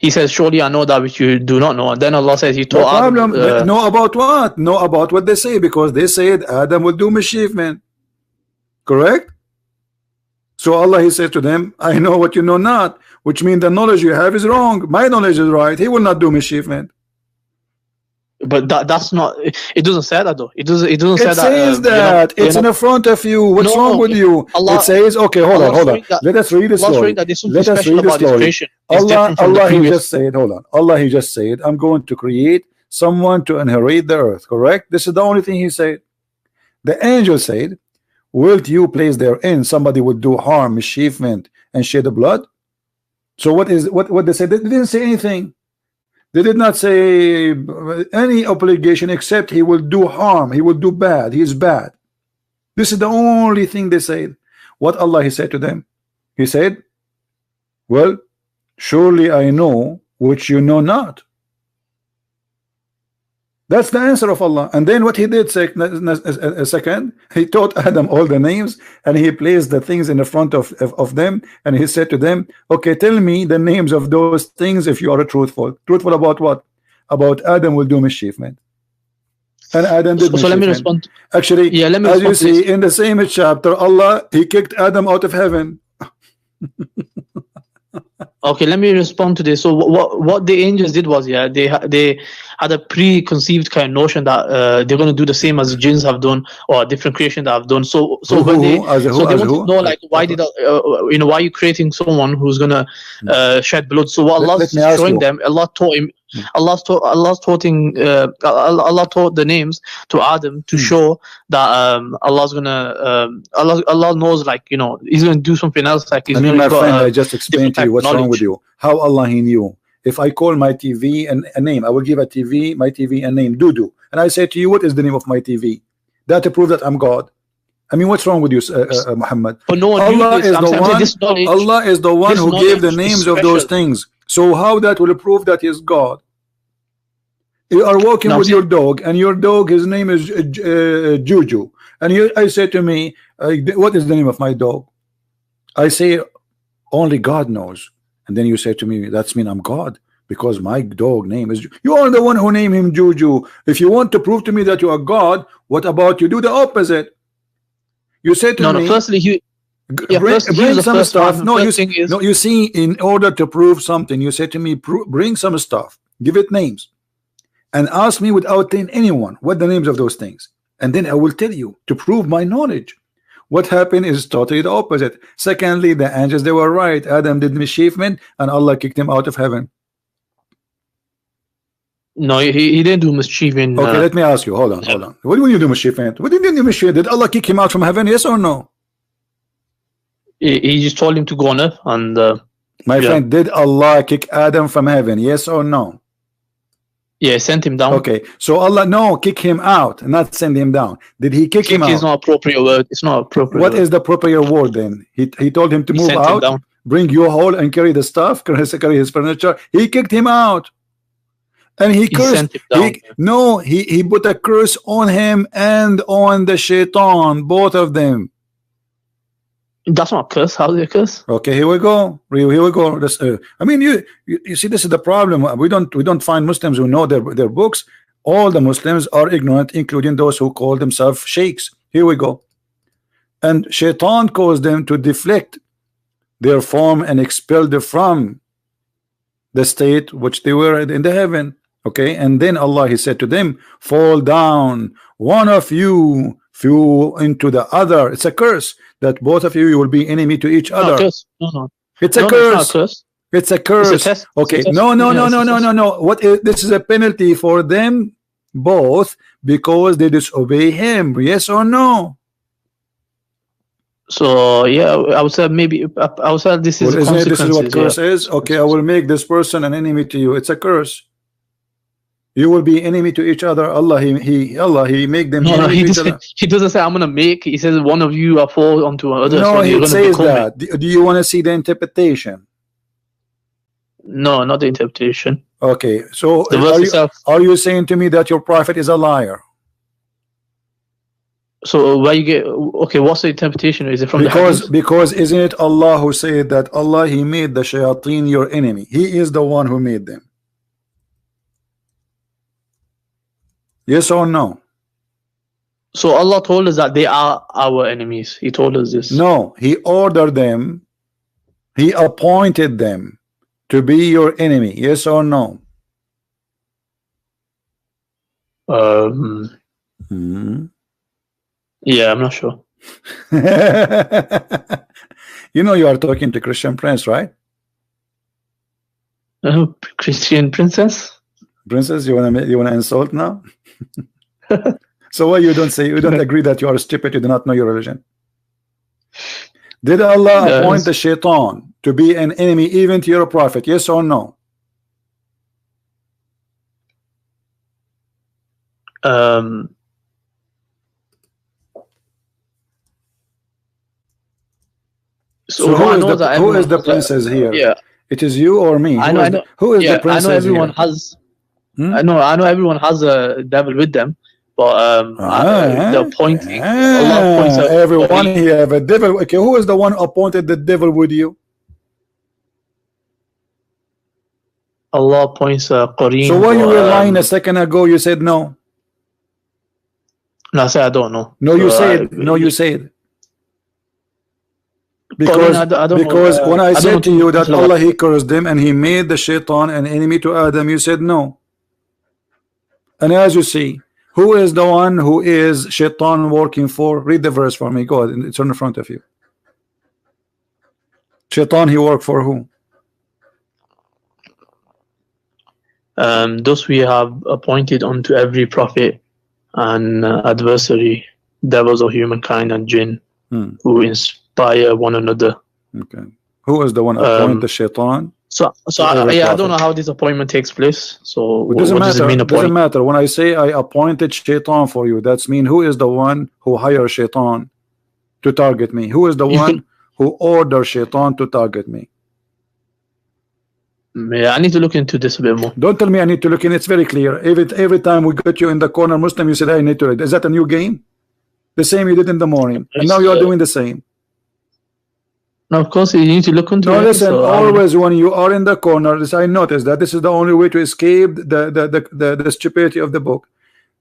He says, surely I know that which you do not know. And then Allah says, He told Adam. Know about what? Know about what they say, because they said Adam will do mischievement. Correct? So Allah, He said to them, I know what you know not, which means the knowledge you have is wrong. My knowledge is right. He will not do mischievement. But that's not. It doesn't say that though. It doesn't say that. It says that it's in the front of you. What's wrong with you? Allah, it says, okay, hold on. Let us read this slowly. Let us read this slowly. Allah, He just said, hold on. Allah, He just said, I'm going to create someone to inherit the earth. Correct? This is the only thing He said. The angel said, wilt you place therein somebody would do harm, mischievement, and shed the blood? So what they said? They didn't say anything. They did not say any obligation except he will do harm, he will do bad, he is bad. This is the only thing they said. What Allah, He said to them? He said, well, surely I know which you know not. That's the answer of Allah. And then what He did second, He taught Adam all the names and He placed the things in the front of them, and He said to them, okay, tell me the names of those things if you are truthful. Truthful about what? About Adam will do mischievement. And Adam did mischievement. So let me respond. Actually, yeah, let me as you see in the same chapter, Allah, He kicked Adam out of heaven. Okay, let me respond to this. So what the angels did was, yeah, they had a preconceived kind of notion that they're going to do the same as the jinns have done, or a different creation that have done. So when they wanted to know, like, why did why are you creating someone who's going to shed blood? So what Allah's showing them, Allah taught him. Allah taught the names to Adam to show that Allah's gonna Allah knows, like, He's gonna do something else. Like, He's my friend, I just explained to you what's wrong with you. How Allah, He knew. If I call my TV a name, I will give my TV a name, Dudu, and I say to you, what is the name of my TV? That to prove that I'm God. I mean, what's wrong with you, Muhammad? But no one Allah is the one who gave the names of those things. So how that will prove that He's God? You are walking with your dog, and your dog, his name is Juju, and I say to me, what is the name of my dog? I say, only God knows. And then you say to me, that's mean I'm God, because my dog name is. You are the one who named him Juju. If you want to prove to me that you are God, what about you do the opposite? You say to me, firstly, bring some stuff. No, you see, in order to prove something, you say to me, bring some stuff, give it names, and ask me without telling anyone what the names of those things, and then I will tell you to prove my knowledge. What happened is totally the opposite. Secondly, the angels, they were right. Adam did mischievement, and Allah kicked him out of heaven. No, he didn't do mischievement. Okay, let me ask you. Hold on. What do you do mischievement? What did you do mischievement? Did Allah kick him out from heaven? Yes or no? He just told him to go on earth, and my friend, did Allah kick Adam from heaven? Yes or no? Yeah, sent him down. Okay, so Allah, kick him out, not send him down. Did He kick him out? It's not appropriate word. It's not appropriate. What is the appropriate word then? He told him to move out, bring your hole and carry the stuff, carry his furniture. He kicked him out, and he cursed. He put a curse on him and on the shaitan, both of them. That's not a curse. How is it a curse? Okay, here we go. I mean, you see, this is the problem. We don't find Muslims who know their books. All the Muslims are ignorant, including those who call themselves sheikhs. Here we go. And shaitan caused them to deflect their form and expelled them from the state which they were in the heaven. Okay, and then Allah, he said to them, fall down, one of you flew into the other. It's a curse that both of you will be enemy to each other. Curse. No. It's a No, curse. it's not a curse. It's a curse. It's a test. Okay, It's a test. no. Yeah, What is this? Is a penalty for them both because they disobey him. Yes or no? So yeah, I would say maybe I would say this is Isn't it, this is what curse yeah. is? Okay, I will make this person an enemy to you. It's a curse. You will be enemy to each other. Allah, he make them. No, he doesn't say I'm gonna make. He says one of you are fall onto another. No, so he says that. Do you want to see the interpretation? No, not the interpretation. Okay, so The verse itself. are you saying to me that your prophet is a liar? So where you get what's the interpretation? Is it from the hadith? Because isn't it Allah who said that Allah, he made the shayateen your enemy? He is the one who made them. Yes or no? So Allah told us that they are our enemies. He told us this. No, he ordered them, he appointed them to be your enemy. Yes or no? Yeah, I'm not sure. You know you are talking to Christian Prince, right? Christian princess? Princess, you wanna insult now? So why you don't say, you don't agree that you are stupid, you do not know your religion? Did Allah appoint the shaitan to be an enemy even to your prophet? Yes or no? So who is the princess here? Yeah, it is you or me? I know. Who is the princess? I know everyone here? has. I know everyone has a devil with them, but the appointing. Allah appoints everyone here have a devil. Okay, who is the one appointed the devil with you? Allah appoints Qareen. So why you were lying a second ago? You said no. No, I said I don't know. No, you said no. You said because when I said to you that Allah, he cursed them and he made the shaitan an enemy to Adam, you said no. And as you see, who is the one who is shaitan working for? Read the verse for me. Go ahead. It's on the front of you. Shaitan, he worked for who? Thus we have appointed unto every prophet and adversary, devils of humankind and jinn, who inspire one another. Okay. Who is the one appointed the shaitan? So I don't know how this appointment takes place. So it doesn't matter. It doesn't matter. When I say I appointed shaitan for you, that's mean who is the one who hired shaitan to target me? Who is the one who ordered shaitan to target me? Yeah, I need to look into this a bit more. Don't tell me I need to look in. It's very clear. Every time we get you in the corner Muslim, you said I need to read. Is that a new game? The same you did in the morning, and now you are doing the same. Now, of course, you need to look into it. No, listen, always when you are in the corner, I noticed that this is the only way to escape the stupidity of the book.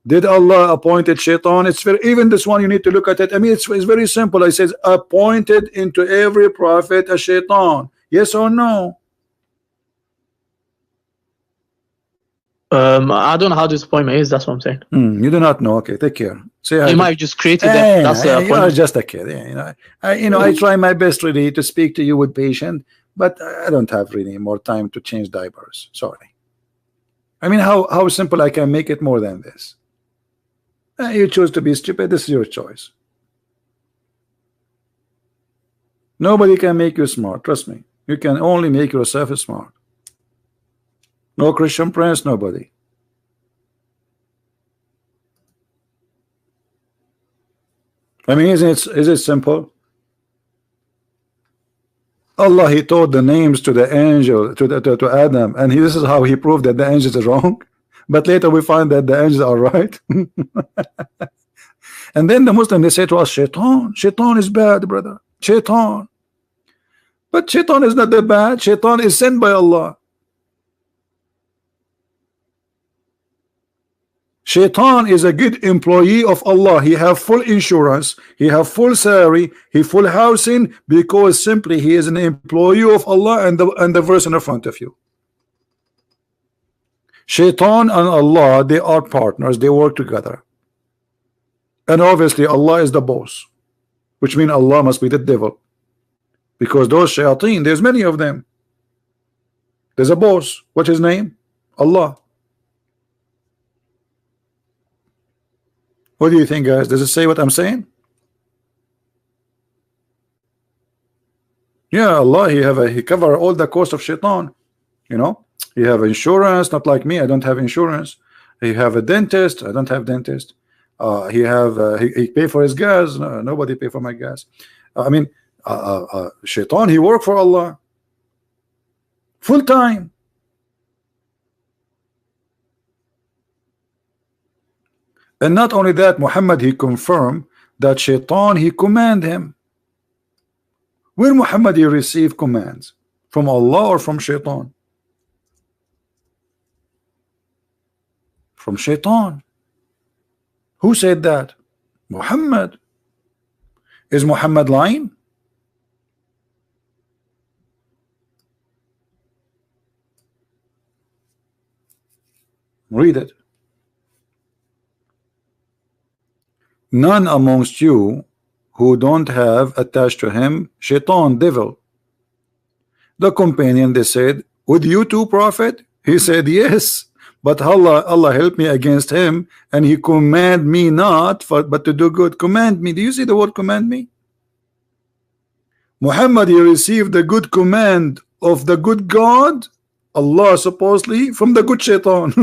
Did Allah appointed shaitan? It's very, even this one you need to look at it. I mean, it's very simple. I says appointed into every prophet a shaitan. Yes or no? I don't know how this appointment is. That's what I'm saying. You do not know. Okay, take care. You might have just created them. That's the you are just a kid. Yeah, I try my best really to speak to you with patience, but I don't have really more time to change diapers. Sorry. I mean, how simple I can make it more than this. You choose to be stupid. This is your choice. Nobody can make you smart. Trust me. You can only make yourself smart. No Christian Prince, nobody. I mean, is it simple? Allah, he told the names to the angel, to Adam, and this is how he proved that the angels are wrong. But later we find that the angels are right. And then the Muslim, they say to us, Shaitan is bad, brother. Shaitan. But Shaitan is not that bad. Shaitan is sent by Allah. Shaitan is a good employee of Allah. He have full insurance, he have full salary, he full housing, because simply he is an employee of Allah, and the verse in the front of you. Shaitan and Allah, they are partners, they work together. And obviously Allah is the boss, which means Allah must be the devil, because those shayateen, there's many of them. There's a boss. What's his name? Allah. What do you think, guys? Does it say what I'm saying? Yeah, Allah, he cover all the cost of shaitan. You know, he have insurance, not like me. I don't have insurance. He have a dentist. I don't have dentist. He pay for his gas. No, nobody pay for my gas. Shaitan, he work for Allah full time. And not only that, Muhammad, he confirmed that Shaitan, he command him. When Muhammad, he received commands from Allah or from Shaitan? From Shaitan. Who said that? Muhammad. Is Muhammad lying? Read it. None amongst you who don't have attached to him Shaitan, devil. The companion, they said, with you too, Prophet? He said, yes, but Allah help me against him, and he command me not but to do good. Command me. Do you see the word command me? Muhammad, he received the good command of the good God, Allah, supposedly, from the good Shaitan.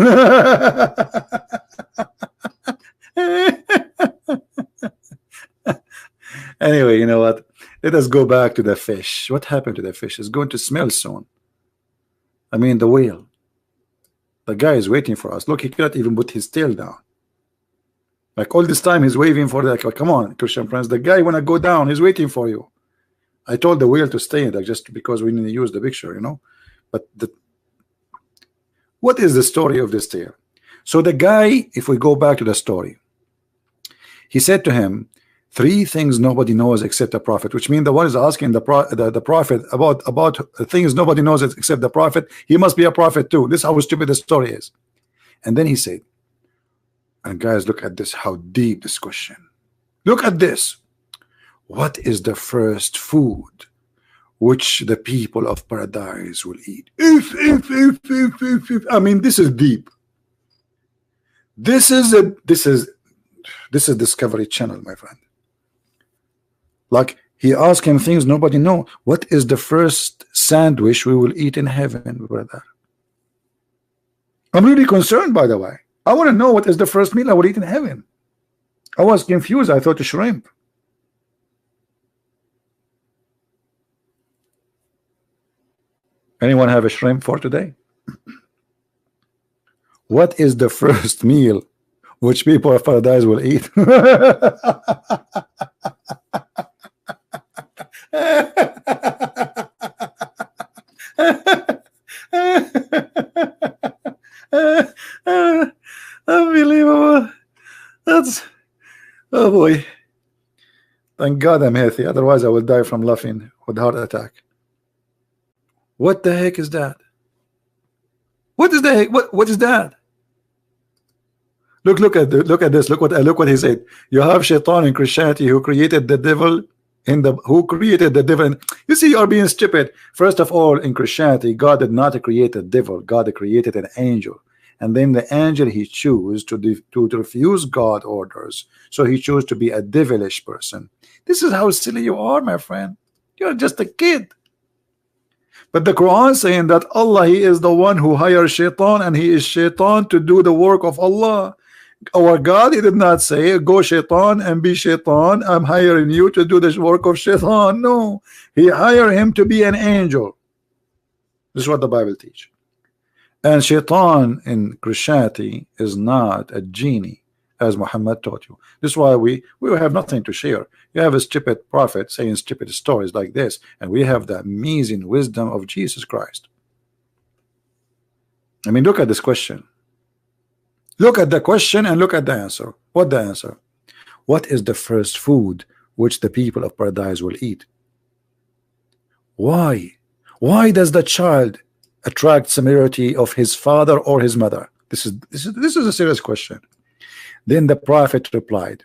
Anyway, you know what? Let us go back to the fish. What happened to the fish? It's going to smell soon. I mean, the whale. The guy is waiting for us. Look, he cannot even put his tail down. Like all this time, he's waving for the. Like, come on, Christian friends. The guy wanna go down. He's waiting for you. I told the whale to stay, like, just because we need to use the picture, you know. But what is the story of this tale? So the guy, if we go back to the story, he said to him, 3 things nobody knows except the prophet, which means the one is asking the prophet about things nobody knows except the prophet. He must be a prophet too. This is how stupid the story is. And then he said, and guys, look at this, how deep this question. Look at this. What is the first food which the people of paradise will eat? If. I mean, this is deep. This is Discovery Channel, my friend. Like, he asked him things nobody know. What is the first sandwich we will eat in heaven, brother? I'm really concerned, by the way. I want to know what is the first meal I will eat in heaven. I was confused. I thought shrimp. Anyone have a shrimp for today? What is the first meal which people of paradise will eat? Unbelievable. That's, oh boy. Thank God I'm healthy, otherwise I will die from laughing with heart attack. What the heck is that? What is the heck? What is that? Look at this. Look what he said. You have Shaitan in Christianity who created the devil who created the devil. You see, you are being stupid. First of all, in Christianity, God did not create a devil. God created an angel. And then the angel, he chose to refuse God orders. So he chose to be a devilish person. This is how silly you are, my friend. You're just a kid. But the Quran saying that Allah, he is the one who hires Shaitan, and he is Shaitan to do the work of Allah. Our God, he did not say, go Shaitan and be Shaitan, I'm hiring you to do the work of Shaitan. No, he hired him to be an angel. This is what the Bible teaches. And Shaitan in Christianity is not a genie, as Muhammad taught you. This is why we have nothing to share. You have a stupid prophet saying stupid stories like this, and we have the amazing wisdom of Jesus Christ. I mean, look at this question. Look at the question and look at the answer. What the answer? What is the first food which the people of paradise will eat? Why? Why does the child attract similarity of his father or his mother? This is a serious question. Then the prophet replied,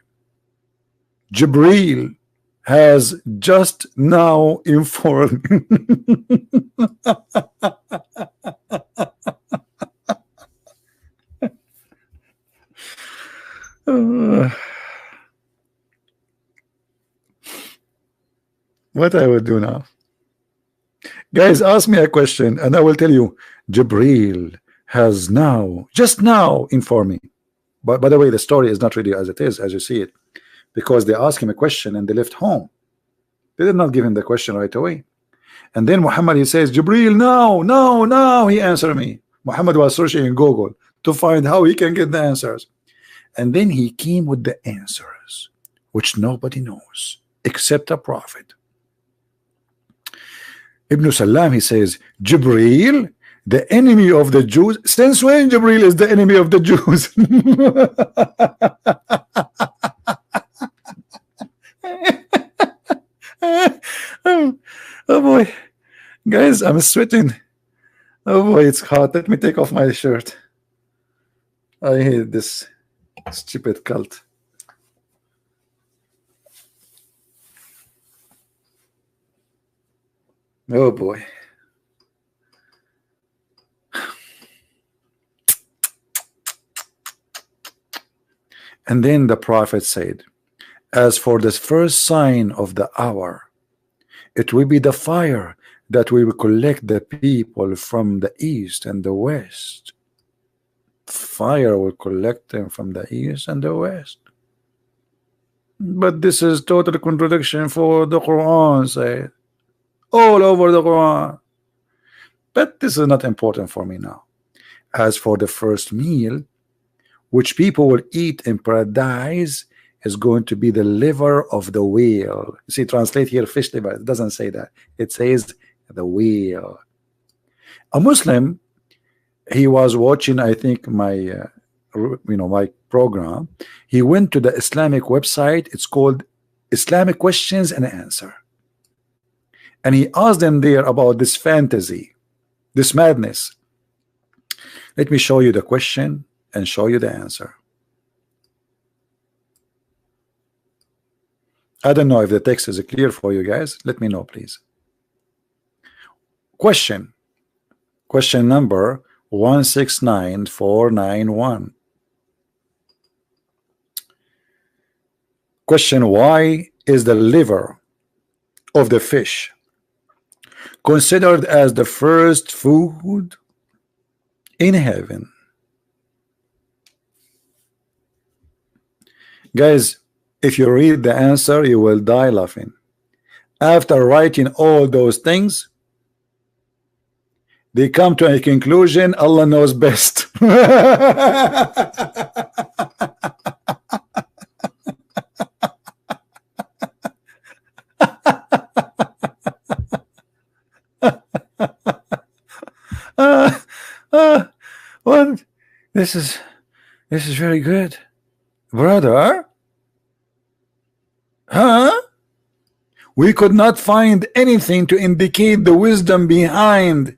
Jibril has just now informed what I would do now. Guys, ask me a question and I will tell you. Jibril has now, just now, informed me. But by the way, the story is not really as it is, as you see it, because they asked him a question and they left home. They did not give him the question right away. And then Muhammad, he says, Jibril, now, he answered me. Muhammad was searching in Google to find how he can get the answers. And then he came with the answers, which nobody knows except a prophet. Ibn Salam, he says, Jibril, the enemy of the Jews. Since when Jibril is the enemy of the Jews? Oh boy, guys, I'm sweating. Oh boy, it's hot. Let me take off my shirt. I hate this stupid cult. Oh boy. And then the prophet said, as for the first sign of the hour, it will be the fire that will collect the people from the east and the west. Fire will collect them from the east and the west. But this is total contradiction for the Quran said. All over the Quran. But this is not important for me now. As for the first meal which people will eat in paradise is going to be the liver of the whale. You see, translate here fish liver. It doesn't say that. It says the whale. A Muslim, he was watching, I think, my my program. He went to the Islamic website. It's called Islamic Questions and Answer. And he asked them there about this fantasy, this madness. Let me show you the question and show you the answer. I don't know if the text is clear for you guys. Let me know, please. Question number 169491. Question: why is the liver of the fish considered as the first food in heaven? Guys, if you read the answer, you will die laughing. After writing all those things, they come to a conclusion: Allah knows best. What? This is very good, brother. Huh? We could not find anything to indicate the wisdom behind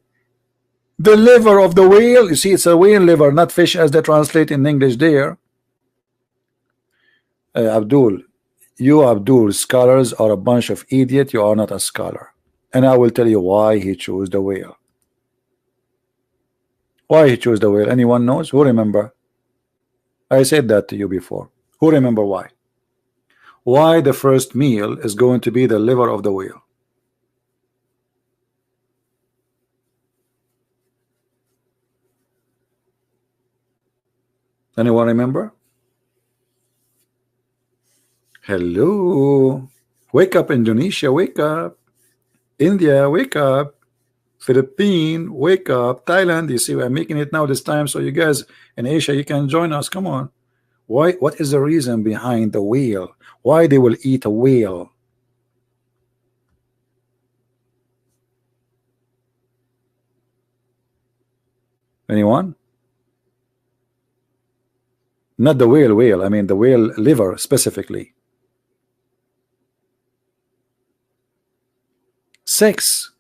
the liver of the whale. You see, it's a whale liver, not fish as they translate in English there. Abdul, scholars are a bunch of idiots. You are not a scholar. And I will tell you why he chose the whale. Why he chose the whale? Anyone knows? Who remember? I said that to you before. Who remember why? Why the first meal is going to be the liver of the whale? Anyone remember? Hello. Wake up, Indonesia, wake up. India, wake up. Philippines, wake up. Thailand, you see, we're making it now this time, so you guys in Asia, you can join us. Come on. Why? What is the reason behind the whale? Why they will eat a whale? Anyone? Not the whale, I mean the whale liver specifically. 6.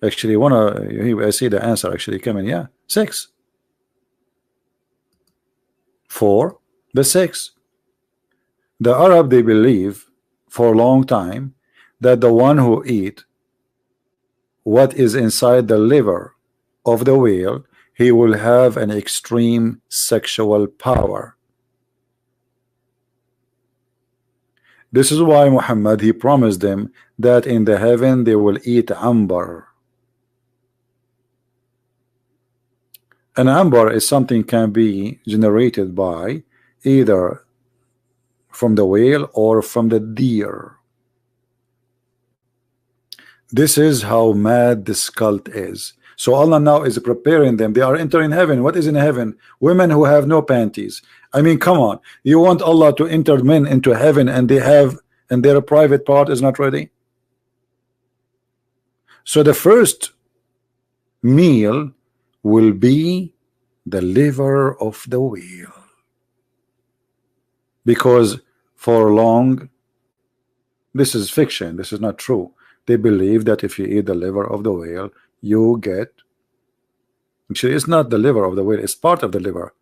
Actually, I see the answer actually coming. Yeah, 6. 4. The 6. The Arab, they believe for a long time that the one who eat what is inside the liver of the whale, he will have an extreme sexual power. This is why Muhammad, he promised them that in the heaven they will eat amber. An amber is something can be generated by either from the whale or from the deer. This is how mad this cult is. So Allah now is preparing them. They are entering heaven. What is in heaven? Women who have no panties. I mean, come on. You want Allah to enter men into heaven and they have, and their private part is not ready? So the first meal will be the liver of the whale. Because for long, this is fiction. This is not true. They believe that if you eat the liver of the whale, you get, actually it's not the liver of the whale, it's part of the liver.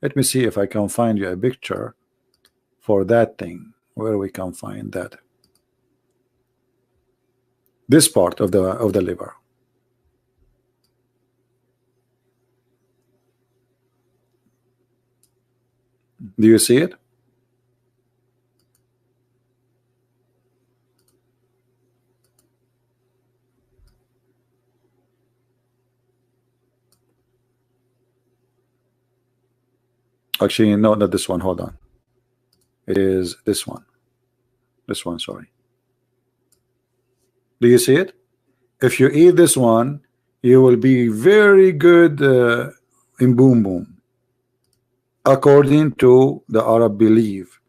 Let me see if I can find you a picture for that thing, where we can find that. This part of the liver. Do you see it? Actually, no, not this one. Hold on. It is this one. This one, sorry. Do you see it? If you eat this one, you will be very good in boom boom, according to the Arab belief.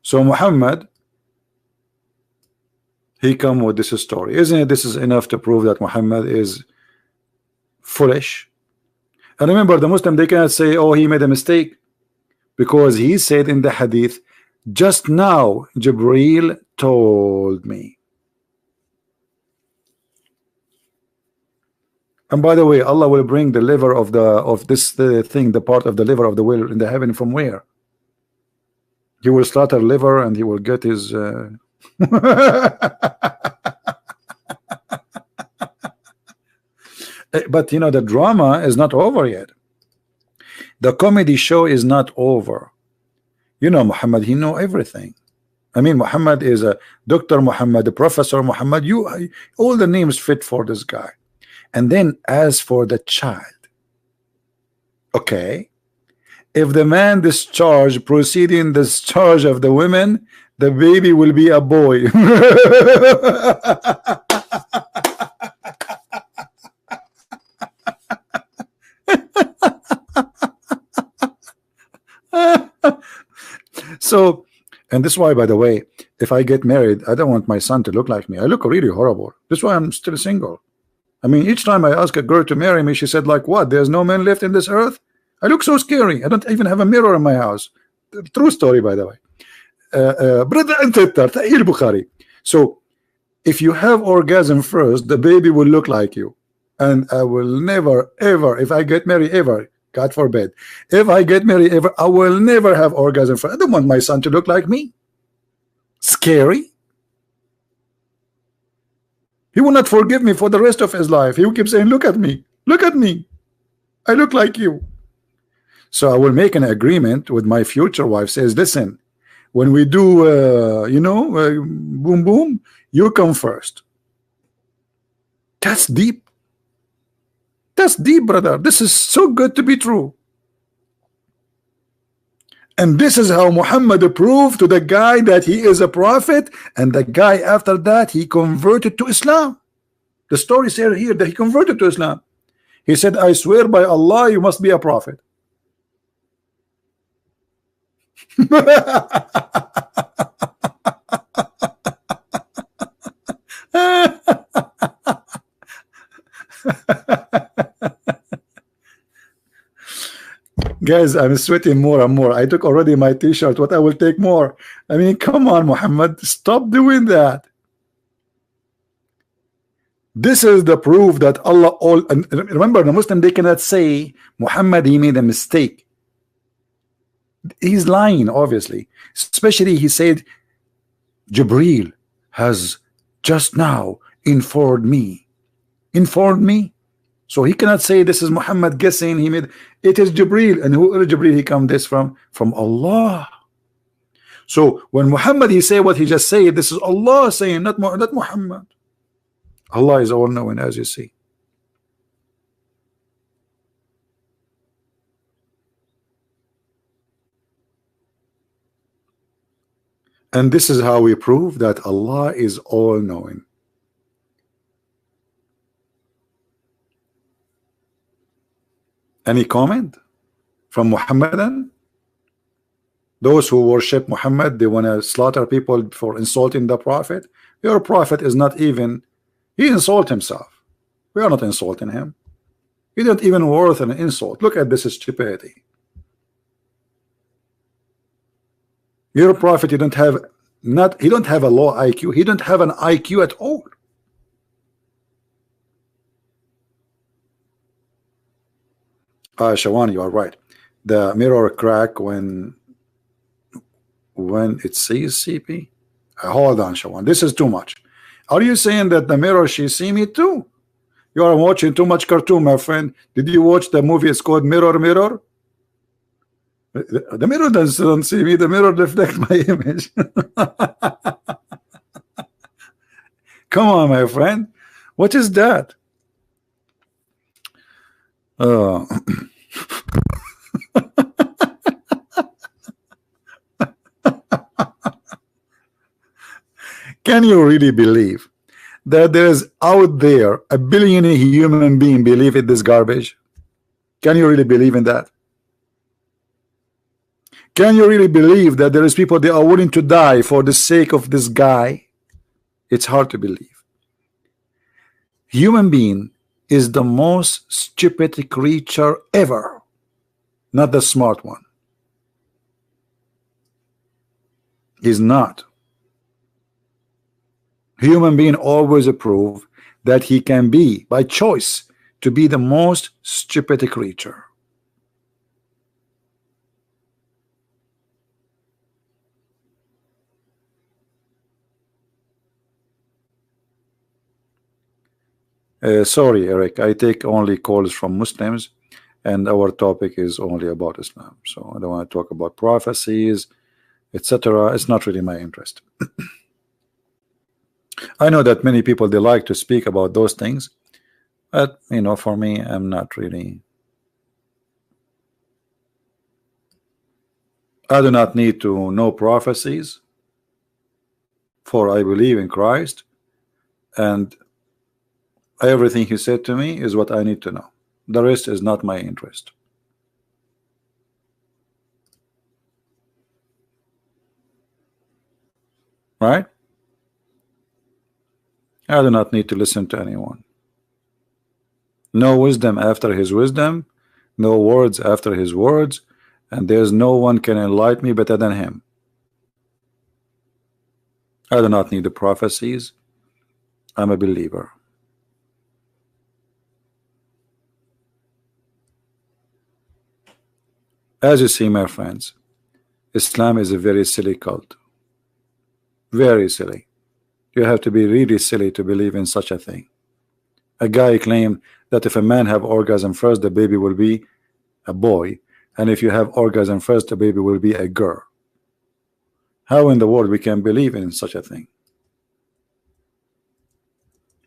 So Muhammad, he come with this story. Isn't it? This is enough to prove that Muhammad is foolish. And remember, the Muslim, they cannot say, oh, he made a mistake, because he said in the hadith, just now Jibreel told me. And by the way, Allah will bring the liver of this thing, the part of the liver of the whale in the heaven from where? He will slaughter liver and he will get his But you know, the drama is not over yet. The comedy show is not over. You know, Muhammad, he know everything. I mean, Muhammad is a Dr. Muhammad, a Professor Muhammad. All the names fit for this guy. And then as for the child, okay, if the man discharge proceeding discharge of the women, the baby will be a boy. So, and this is why, by the way, if I get married, I don't want my son to look like me. I look really horrible. This is why I'm still single. I mean, each time I ask a girl to marry me, she said, like, what? There's no men left in this earth? I look so scary. I don't even have a mirror in my house. True story, by the way. So, if you have orgasm first, the baby will look like you. And I will never, ever, if I get married ever, God forbid, if I get married ever, I will never have orgasm first. I don't want my son to look like me. Scary. He will not forgive me for the rest of his life. He will keep saying, look at me, I look like you. So I will make an agreement with my future wife. Says, listen, when we do boom boom, you come first. That's deep. That's deep, brother. This is so good to be true. And this is how Muhammad proved to the guy that he is a prophet, and the guy after that, he converted to Islam. The story says here that he converted to Islam. He said, I swear by Allah, you must be a prophet. Guys, I'm sweating more and more. I took already my t-shirt. What I will take more? I mean, come on, Muhammad, stop doing that. This is the proof that Allah all, and remember, the Muslim, they cannot say Muhammad, he made a mistake. He's lying, obviously. Especially he said Jibreel has just now informed me. Informed me? So he cannot say this is Muhammad guessing. He made it is Jibreel, and who is Jibreel? He come this from Allah. So when Muhammad he say what he just said, this is Allah saying, not Muhammad. Allah is all knowing, as you see. And this is how we prove that Allah is all knowing. Any comment from Muhammadan? Those who worship Muhammad, they want to slaughter people for insulting the Prophet. Your Prophet is not even, he insult himself. We are not insulting him. He don't even worth an insult. Look at this stupidity. Your Prophet, you don't have he don't have a low IQ. He don't have an IQ at all. Shawan, you are right. The mirror crack when it sees CP. Hold on, Shawan. This is too much. Are you saying that the mirror she see me too? You are watching too much cartoon, my friend. Did you watch the movie? It's called Mirror Mirror. The mirror doesn't see me. The mirror reflects my image. Come on, my friend. What is that? Can you really believe that there's out there a billion human being believe in this garbage? Can you really believe in that? Can you really believe that there is people they are willing to die for the sake of this guy? It's hard to believe. Human being is the most stupid creature ever, not the smart one. He's not. Human being always prove that he can be, by choice, to be the most stupid creature. Sorry, Eric, I take only calls from Muslims, and our topic is only about Islam. So I don't want to talk about prophecies, etc. It's not really my interest. I know that many people, they like to speak about those things, but you know, for me, I'm not really. I do not need to know prophecies, for I believe in Christ, and everything he said to me is what I need to know. The rest is not my interest. Right? I do not need to listen to anyone. No wisdom after his wisdom, no words after his words, and there's no one can enlighten me better than him. I do not need the prophecies. I'm a believer. As you see, my friends, Islam is a very silly cult. Very silly. You have to be really silly to believe in such a thing. A guy claimed that if a man have orgasm first, the baby will be a boy, and if you have orgasm first, the baby will be a girl. How in the world we can believe in such a thing?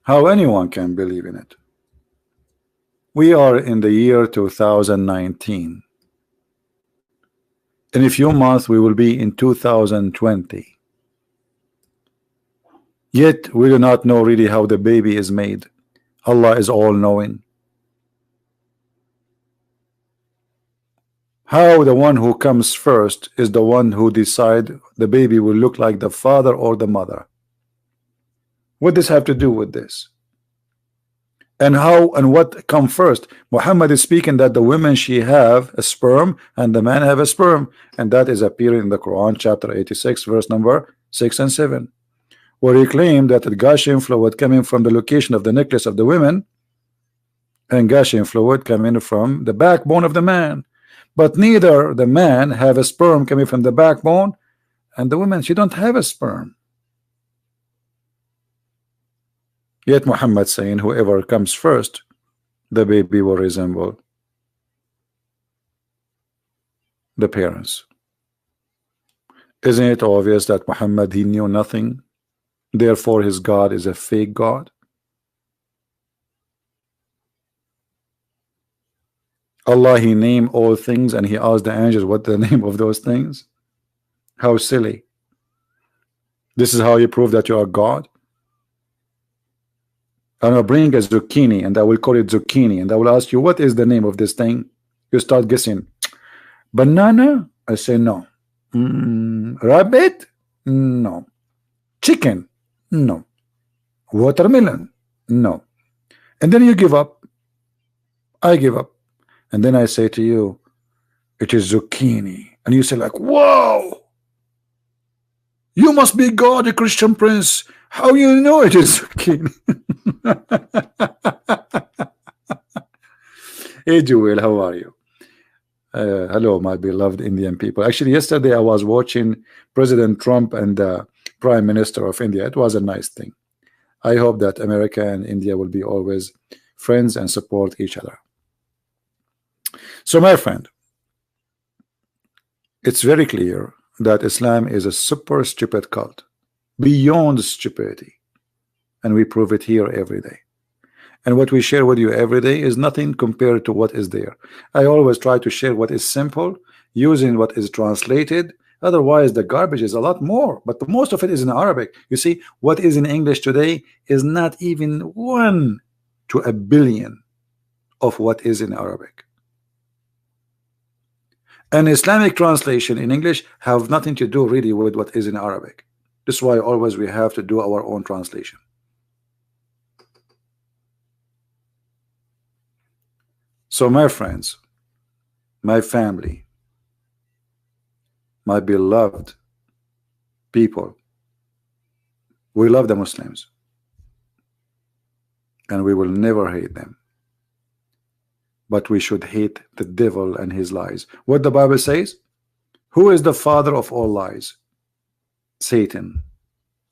How anyone can believe in it? We are in the year 2019. In a few months we will be in 2020. Yet we do not know really how the baby is made. Allah is all knowing. How the one who comes first is the one who decide the baby will look like the father or the mother? What does this have to do with this? And how and what come first? Muhammad is speaking that the women she have a sperm and the man have a sperm, and that is appearing in the Quran chapter 86 verse number 6 and 7, where he claimed that the gushing fluid coming from the location of the necklace of the women and gushing fluid coming from the backbone of the man, but neither the man have a sperm coming from the backbone, and the woman, she don't have a sperm. Yet Muhammad saying whoever comes first, the baby will resemble the parents. Isn't it obvious that Muhammad, he knew nothing, therefore his God is a fake God? Allah, he named all things and he asked the angels what the name of those things. How silly. This is how you prove that you are God. I'm gonna bring a zucchini and I will call it zucchini, and I will ask you what is the name of this thing. You start guessing. Banana? I say no. Rabbit? No. Chicken? No. Watermelon? No. And then you give up. I give up. And then I say to you, it is zucchini. And you say like, whoa, you must be God, a Christian prince. How you know it is zucchini? Hey Joel, how are you? Hello my beloved Indian people. Actually yesterday I was watching President Trump and the Prime Minister of India. It was a nice thing. I hope that America and India will be always friends and support each other. So my friend, it's very clear that Islam is a super stupid cult, beyond stupidity, and we prove it here every day. And what we share with you every day is nothing compared to what is there. I always try to share what is simple, using what is translated. Otherwise the garbage is a lot more, but most of it is in Arabic. You see, what is in English today is not even 1 to a billion of what is in Arabic. An Islamic translation in English have nothing to do really with what is in Arabic. This is why always we have to do our own translation. So my friends, my family, my beloved people, we love the Muslims and we will never hate them. But we should hate the devil and his lies. What the Bible says? Who is the father of all lies? Satan.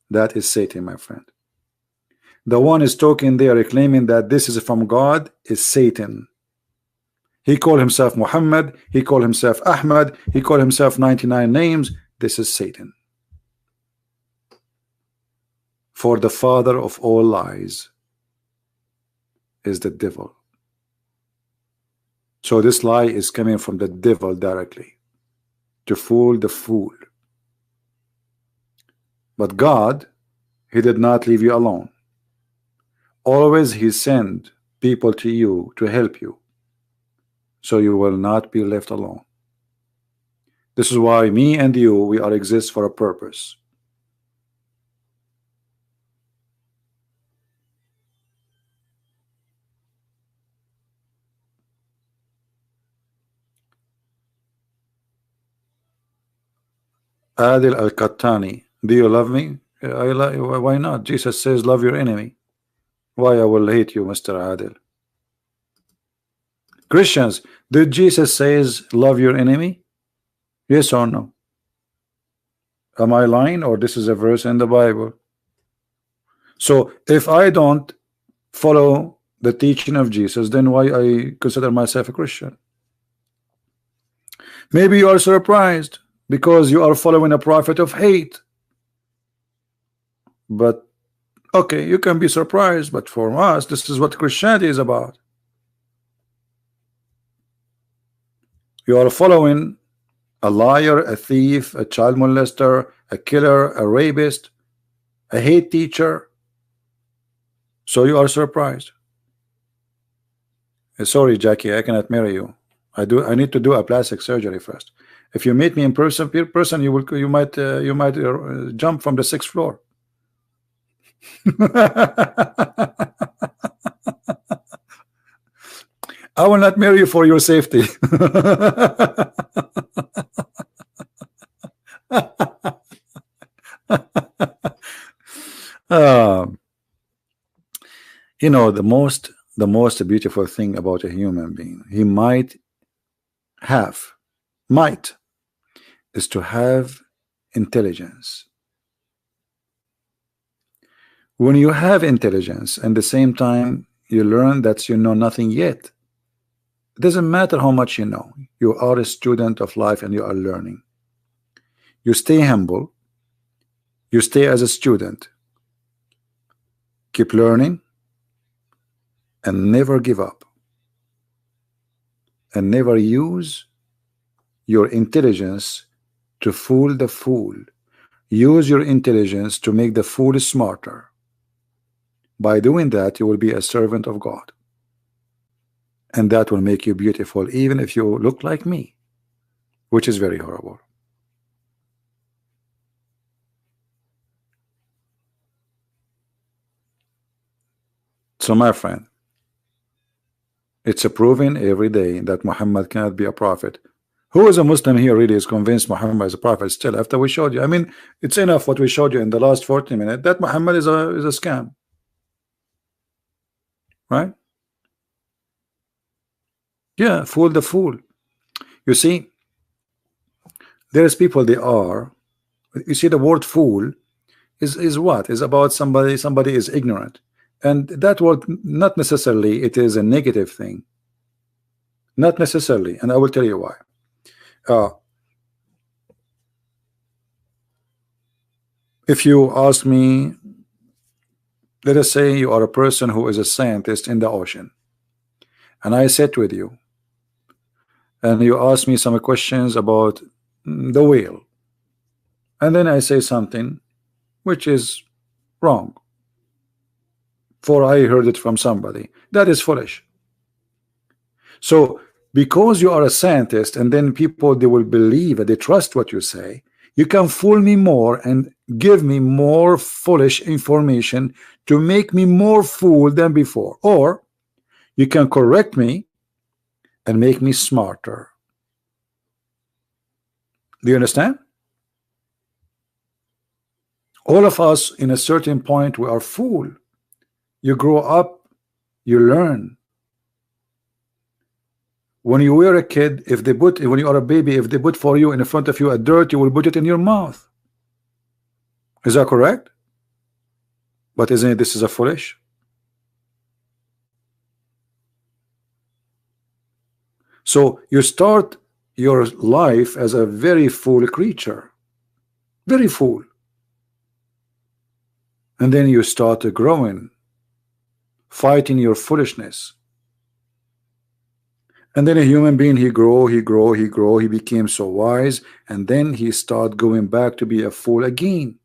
That is Satan, my friend. The one is talking there claiming that this is from God is Satan. He called himself Muhammad, he called himself Ahmad, he called himself 99 names. This is Satan. For the father of all lies is the devil. So this lie is coming from the devil directly to fool the fool. But God, he did not leave you alone. Always he sent people to you to help you, so you will not be left alone. This is why me and you, we are exist for a purpose. Adil Al-Qattani, do you love me? Why not? Jesus says love your enemy. Why I will hate you, Mr. Adil? Christians, did Jesus says love your enemy? Yes or no? Am I lying, or this is a verse in the Bible? So if I don't follow the teaching of Jesus, then why I consider myself a Christian? Maybe you are surprised because you are following a prophet of hate. But okay, you can be surprised, but for us, this is what Christianity is about. You are following a liar, a thief, a child molester, a killer, a rapist, a hate teacher. So you are surprised. Sorry, Jackie, I cannot marry you. I need to do a plastic surgery first. If you meet me in person, you might jump from the 6th floor. I will not marry you for your safety. um, you know, the most beautiful thing about a human being, he might is to have intelligence. When you have intelligence and the same time you learn that you know nothing yet, it doesn't matter how much you know, you are a student of life and you are learning. You stay humble, you stay as a student, keep learning, and never give up, and never use your intelligence to fool the fool. Use your intelligence to make the fool smarter. By doing that, you will be a servant of God, and that will make you beautiful, even if you look like me, which is very horrible. So my friend, it's a proven every day that Muhammad cannot be a prophet. Who is a Muslim here really is convinced Muhammad is a prophet still after we showed you? I mean, it's enough what we showed you in the last 40 minutes that Muhammad is a scam, right? Yeah, fool the fool. You see, there's people, you see, the word fool is what? Is about somebody is ignorant. And that word, not necessarily it is a negative thing. Not necessarily, and I will tell you why. If you ask me, let us say you are a person who is a scientist in the ocean, and I sit with you, and you ask me some questions about the whale, and then I say something which is wrong, for I heard it from somebody. That is foolish. So because you are a scientist, and then people, they will believe and they trust what you say, you can fool me more and give me more foolish information to make me more fool than before, or you can correct me and make me smarter. Do you understand? All of us, in a certain point, we are fool. You grow up, you learn. When you were a kid, when you are a baby, if they put for you in front of you a dirt, you will put it in your mouth. Is that correct? But isn't it, this is a foolish? So you start your life as a very fool creature, very fool, and then you start growing, fighting your foolishness. And then a human being, he became so wise, and then he start going back to be a fool again.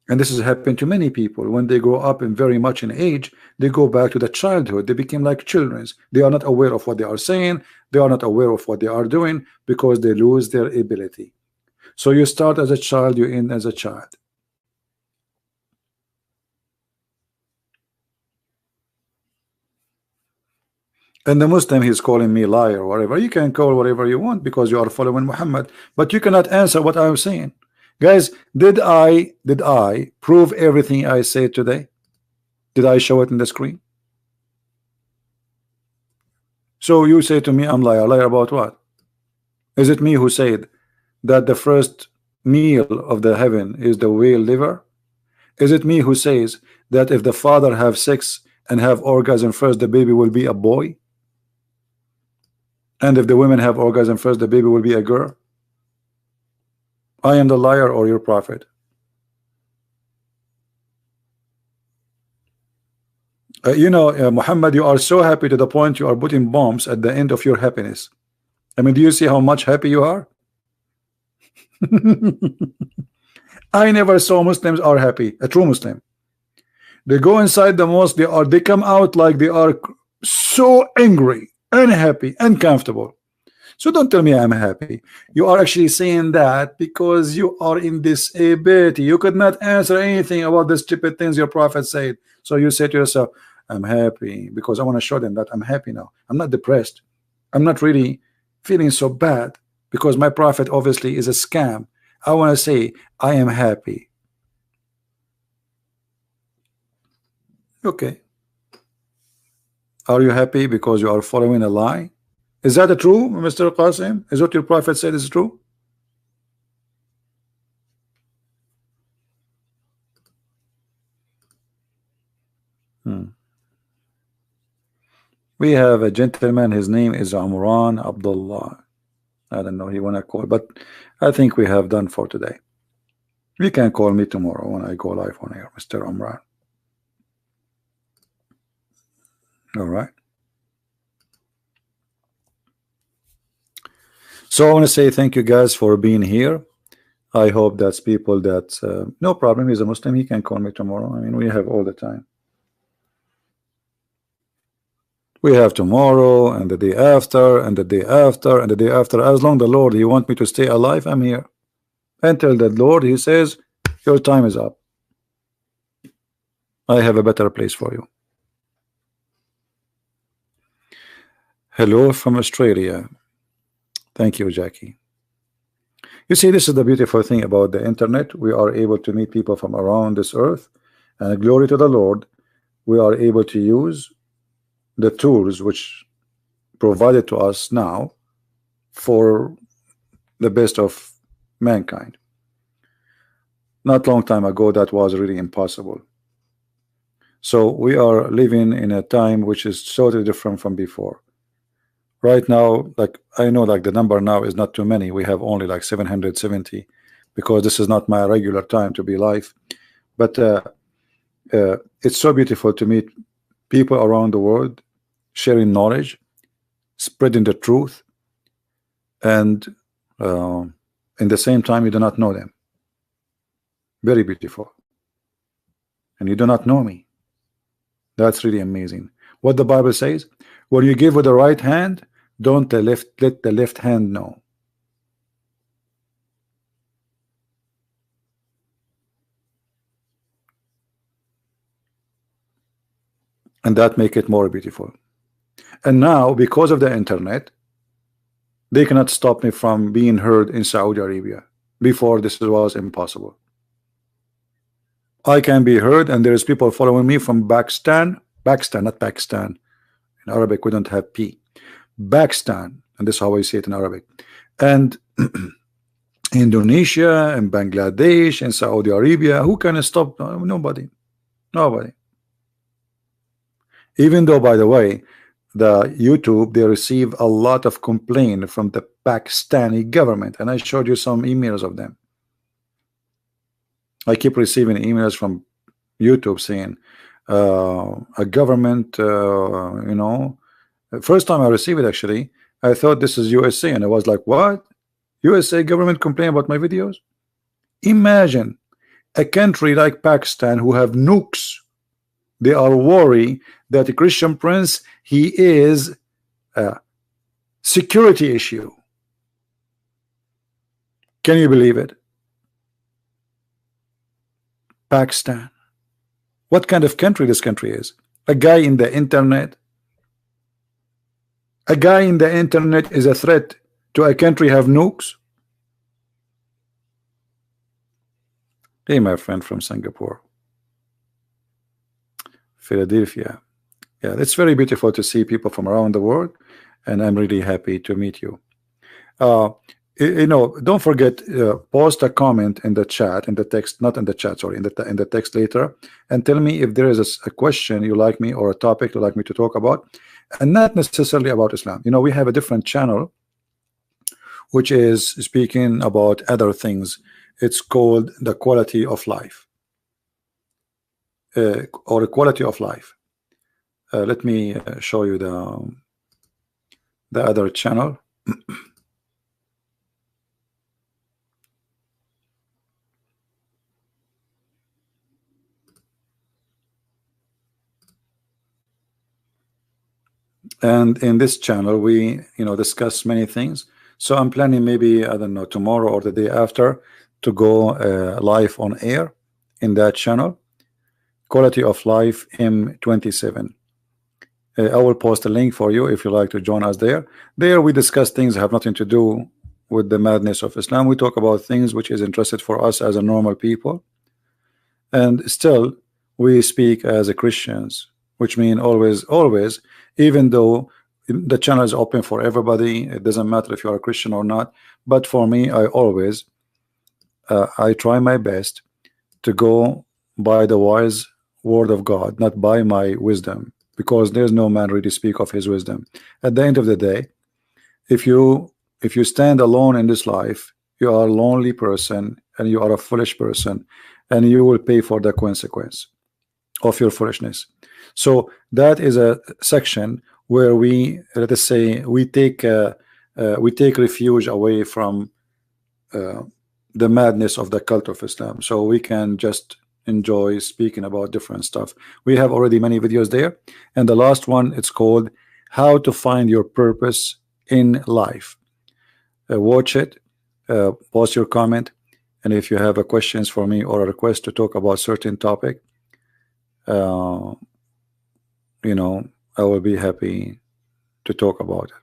And this has happened to many people. When they grow up and very much in age, they go back to the childhood. They become like children. They are not aware of what they are saying. They are not aware of what they are doing, because they lose their ability. So you start as a child, you end as a child. And the Muslim, he's calling me liar or whatever. You can call whatever you want because you are following Muhammad, but you cannot answer what I'm saying. Guys, did I prove everything I said today? Did I show it in the screen? So you say to me, I'm liar. Liar about what? Is it me who said that the first meal of the heaven is the whale liver? Is it me who says that if the father have sex and have orgasm first, the baby will be a boy? And if the women have orgasm first, the baby will be a girl? I am the liar or your prophet? Muhammad, you are so happy to the point you are putting bombs at the end of your happiness. I mean, do you see how much happy you are? I never saw Muslims are happy. A true Muslim, they go inside the mosque, they come out like they are so angry, unhappy, uncomfortable. So don't tell me I'm happy. You are actually saying that because you are in disability. You could not answer anything about the stupid things your prophet said. So you say to yourself, I'm happy, because I want to show them that I'm happy now. I'm not depressed. I'm not really feeling so bad because my prophet obviously is a scam. I want to say I am happy. Okay. Are you happy because you are following a lie? Is that true, Mr. Qasim? Is what your prophet said is true? We have a gentleman, his name is Amran Abdullah. I don't know, he wanna call, but I think we have done for today. You can call me tomorrow when I go live on air, Mr. Amran. All right. So I want to say thank you guys for being here. I hope that's people that no problem, he's a Muslim, he can call me tomorrow. I mean, we have all the time. We have tomorrow and the day after and the day after and the day after. As long the Lord, he want me to stay alive, I'm here. Until the Lord, he says, your time is up. I have a better place for you. Hello from Australia. Thank you, Jackie. You see, this is the beautiful thing about the internet. We are able to meet people from around this earth, and glory to the Lord, we are able to use the tools which provided to us now for the best of mankind. Not long time ago, that was really impossible. So we are living in a time which is totally different from before. Right now, like I know, like the number now is not too many. We have only like 770 because this is not my regular time to be live. But it's so beautiful to meet people around the world, sharing knowledge, spreading the truth, and in the same time you do not know them. Very beautiful. And you do not know me. That's really amazing. What the Bible says, when you give with the right hand, don't let the left hand know. And that make it more beautiful. And now, because of the internet, they cannot stop me from being heard in Saudi Arabia. Before, this was impossible. I can be heard, and there is people following me from Pakistan, not Pakistan. In Arabic, we don't have P. Pakistan, and this is how I say it in Arabic. And Indonesia and Bangladesh and Saudi Arabia. Who can stop? Nobody. Nobody. Even though, by the way, the YouTube, they receive a lot of complaint from the Pakistani government, and I showed you some emails of them. I keep receiving emails from YouTube saying a government, you know, first time I received it, actually, I thought this is USA, and I was like, what? USA government complain about my videos? Imagine a country like Pakistan who have nukes. They are worried that the Christian Prince, he is a security issue. Can you believe it? Pakistan. What kind of country this country is? A guy in the internet. A guy in the internet is a threat to a country have nukes. Hey, my friend from Singapore. Philadelphia. Yeah, it's very beautiful to see people from around the world, and I'm really happy to meet you. You know, don't forget, post a comment in the chat, in the text, not in the chat, sorry, in the text later, and tell me if there is a question you like me or a topic you like me to talk about, and not necessarily about Islam. You know, we have a different channel which is speaking about other things. It's called the quality of life. Or the quality of life. Let me show you the other channel. And in this channel, we discuss many things. So I'm planning maybe, I don't know, tomorrow or the day after to go live on air in that channel, Quality of Life M27. I will post a link for you if you like to join us there. There we discuss things that have nothing to do with the madness of Islam. We talk about things which is interested for us as a normal people, and still we speak as a Christians, which mean always, even though the channel is open for everybody, it doesn't matter if you are a Christian or not. But for me, I always I try my best to go by the wise word of God, not by my wisdom, because there's no man really speak of his wisdom. At the end of the day, if you stand alone in this life, you are a lonely person and you are a foolish person, and you will pay for the consequence of your foolishness. So that is a section where we, let us say, we take refuge away from the madness of the cult of Islam, so we can just enjoy speaking about different stuff. We have already many videos there, and the last one, it's called How to Find Your Purpose in Life. Watch it, post your comment, and if you have a questions for me or a request to talk about certain topic, you know, I will be happy to talk about it.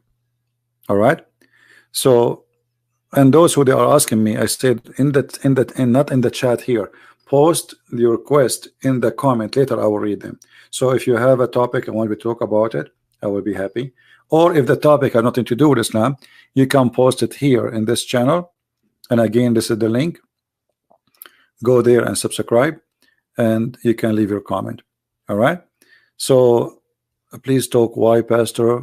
All right. So, and those who they are asking me, I said not in the chat here, post your request in the comment. Later I will read them. So if you have a topic and want me to talk about it, I will be happy. Or if the topic has nothing to do with Islam, you can post it here in this channel. And again, this is the link. Go there and subscribe, and you can leave your comment. All right. So please talk why pastor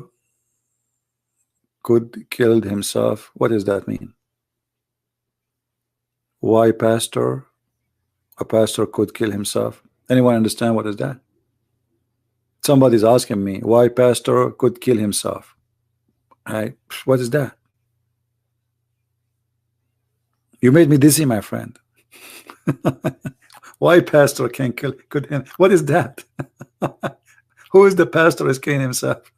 could killed himself. What does that mean? Why a pastor could kill himself? Anyone understand what is that? Somebody's asking me why pastor could kill himself. Right? What is that? You made me dizzy, my friend. Why pastor can kill could him? What is that? Who is the pastor is killing himself?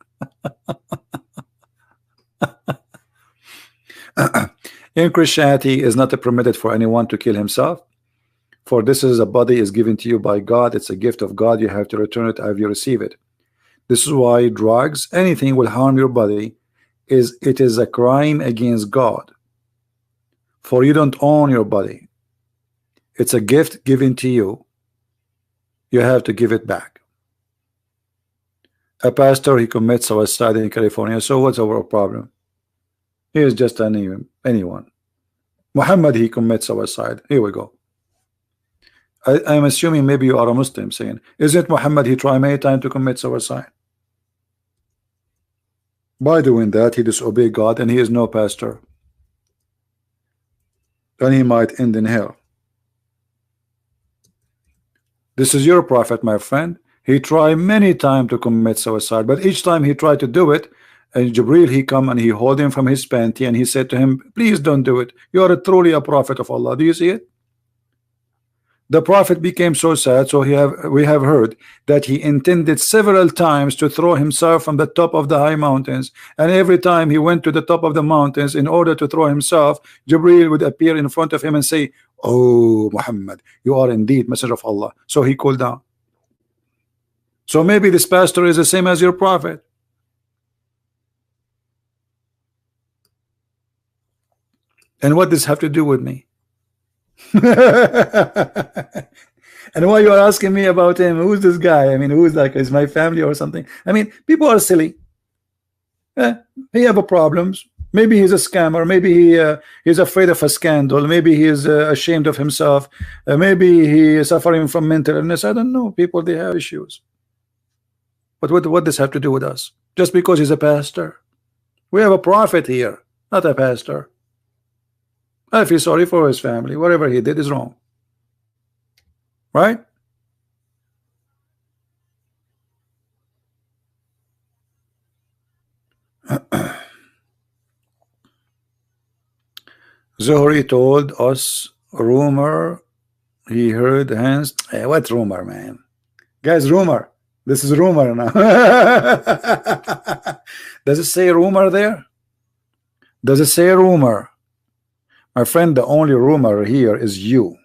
In Christianity, is not permitted for anyone to kill himself, for this is a body is given to you by God. It's a gift of God. You have to return it as you receive it. This is why drugs, anything will harm your body, it is a crime against God, for you don't own your body. It's a gift given to you. You have to give it back. A pastor, he commits suicide in California, so what's our problem? He is just anyone. Muhammad, he commits suicide. Here we go. I'm assuming maybe you are a Muslim saying, isn't Muhammad, he tried many times to commit suicide? By doing that, he disobeyed God, and he is no pastor. And he might end in hell. This is your prophet, my friend. He tried many times to commit suicide, but each time he tried to do it, and Jibril, he come and he hold him from his panty, and he said to him, please don't do it. You are truly a prophet of Allah. Do you see it? The prophet became so sad, so we have heard that he intended several times to throw himself from the top of the high mountains, and every time he went to the top of the mountains in order to throw himself, Jibril would appear in front of him and say, oh Muhammad, you are indeed messenger of Allah. So he cooled down. So maybe this pastor is the same as your prophet. And what does this have to do with me? And why you are asking me about him? Who's this guy? I mean, who's like, is my family or something? I mean, people are silly. He have a problems. Maybe he's a scammer. Maybe he's afraid of a scandal. Maybe he is ashamed of himself. Maybe he is suffering from mental illness. I don't know. People, they have issues. But what does have to do with us? Just because he's a pastor? We have a prophet here, not a pastor. I feel sorry for his family. Whatever he did is wrong. Right? Zohri told us rumor he heard hands. Hey, what rumor, man? Guys, rumor. This is rumor now. Does it say rumor there? Does it say rumor? My friend, the only rumor here is you.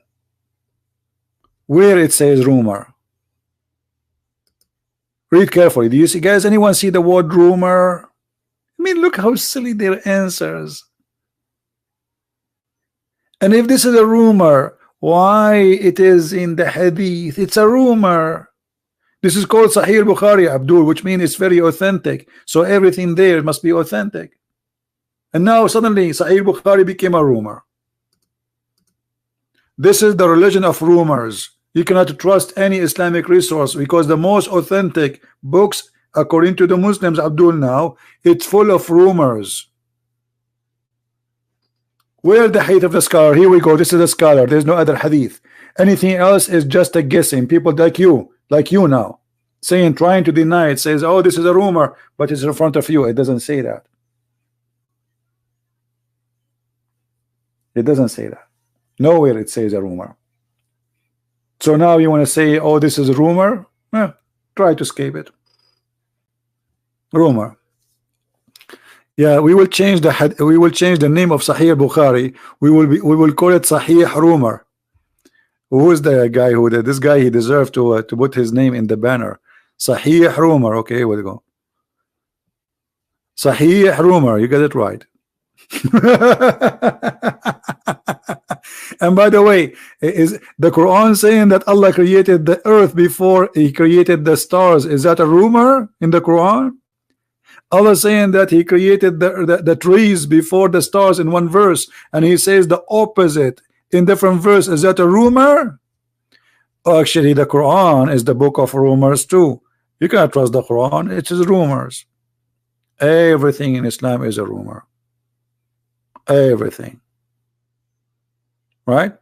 Where it says rumor? Read carefully. Do you see, guys? Anyone see the word rumor? I mean, look how silly their answers. And if this is a rumor, why it is in the hadith? It's a rumor. This is called Sahih Bukhari, Abdul, which means it's very authentic. So everything there must be authentic. And now suddenly Sahih Bukhari became a rumor. This is the religion of rumors. You cannot trust any Islamic resource because the most authentic books, according to the Muslims, Abdul, now, it's full of rumors. Where the height of the scholar? Here we go. This is a scholar. There's no other hadith. Anything else is just a guessing. People like you now, saying, trying to deny it, says, oh, this is a rumor, but it's in front of you. It doesn't say that. It doesn't say that. Nowhere it says a rumor. So now you want to say, oh, this is a rumor? Try to escape it. Rumor. Yeah, we will change the name of Sahih Bukhari. We will call it Sahih Rumor. Who is the guy who did this? Guy, he deserved to put his name in the banner. Sahih Rumor. Okay, here we go. Sahih Rumor. You get it right. And by the way, is the Quran saying that Allah created the earth before He created the stars? Is that a rumor in the Quran? Allah saying that He created the trees before the stars in one verse, and He says the opposite in different verse. Is that a rumor? Oh, actually, the Quran is the book of rumors too. You cannot trust the Quran. It is rumors. Everything in Islam is a rumor. Everything. Right?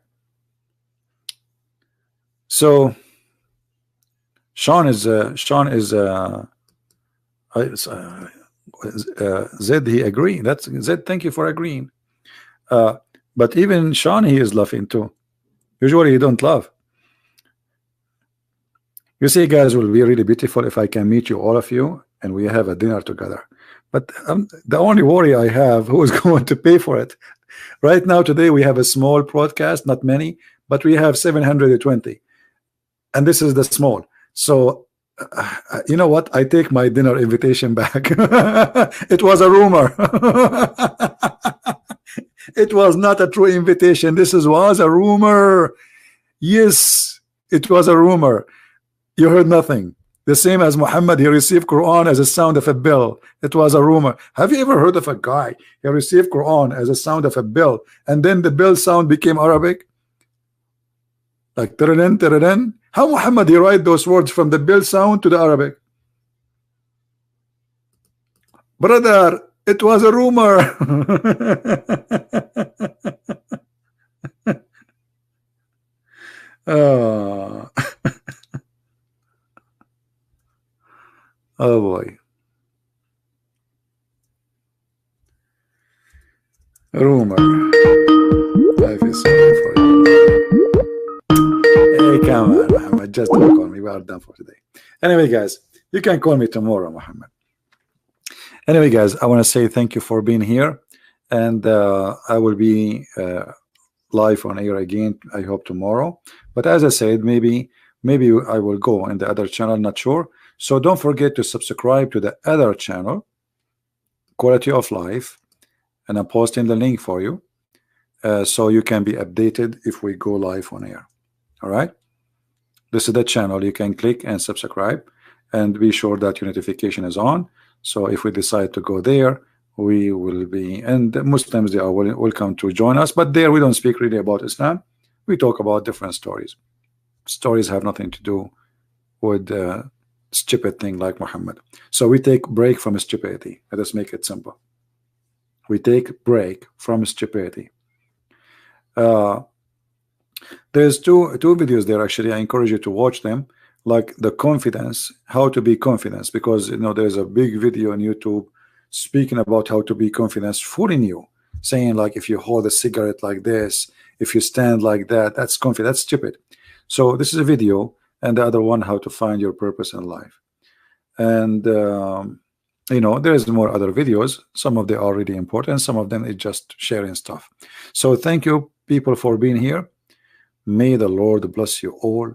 So Sean is Zed, he agree. That's Zed, thank you for agreeing. But even Sean, he is laughing too. Usually he don't laugh. You see, guys, will be really beautiful if I can meet you, all of you, and we have a dinner together. But the only worry I have, who is going to pay for it? Right now, today, we have a small broadcast, not many, but we have 720. And this is the small. So, you know what? I take my dinner invitation back. It was a rumor. It was not a true invitation. This was a rumor. Yes, it was a rumor. You heard nothing. The same as Muhammad, he received Quran as a sound of a bell. It was a rumor. Have you ever heard of a guy he received Quran as a sound of a bell, and then the bell sound became Arabic? Like taradan, taradan. How Muhammad he write those words from the bell sound to the Arabic? Brother, it was a rumor. Oh. Oh boy. Rumor. I feel sorry for you. Hey, come on, Muhammad. Just don't call me. We are done for today. Anyway, guys, you can call me tomorrow, Muhammad. Anyway, guys, I want to say thank you for being here. And I will be live on air again, I hope tomorrow. But as I said, maybe I will go in the other channel, not sure. So don't forget to subscribe to the other channel, Quality of Life, and I'm posting the link for you, so you can be updated if we go live on air. All right, this is the channel. You can click and subscribe, and be sure that your notification is on. So if we decide to go there, we will be, and the Muslims, they are welcome to join us. But there we don't speak really about Islam. We talk about different stories. Stories have nothing to do with stupid thing like Muhammad. So we take break from stupidity. Let us make it simple. We take break from stupidity. There's two videos there, actually. I encourage you to watch them, like the confidence, how to be confident, because you know there's a big video on YouTube speaking about how to be confident, fooling you, saying like if you hold a cigarette like this, if you stand like that, that's confident. That's stupid. So this is a video, and the other one, how to find your purpose in life. And you know, there's more other videos. Some of them are really important, some of them is just sharing stuff. So thank you people for being here. May the Lord bless you all,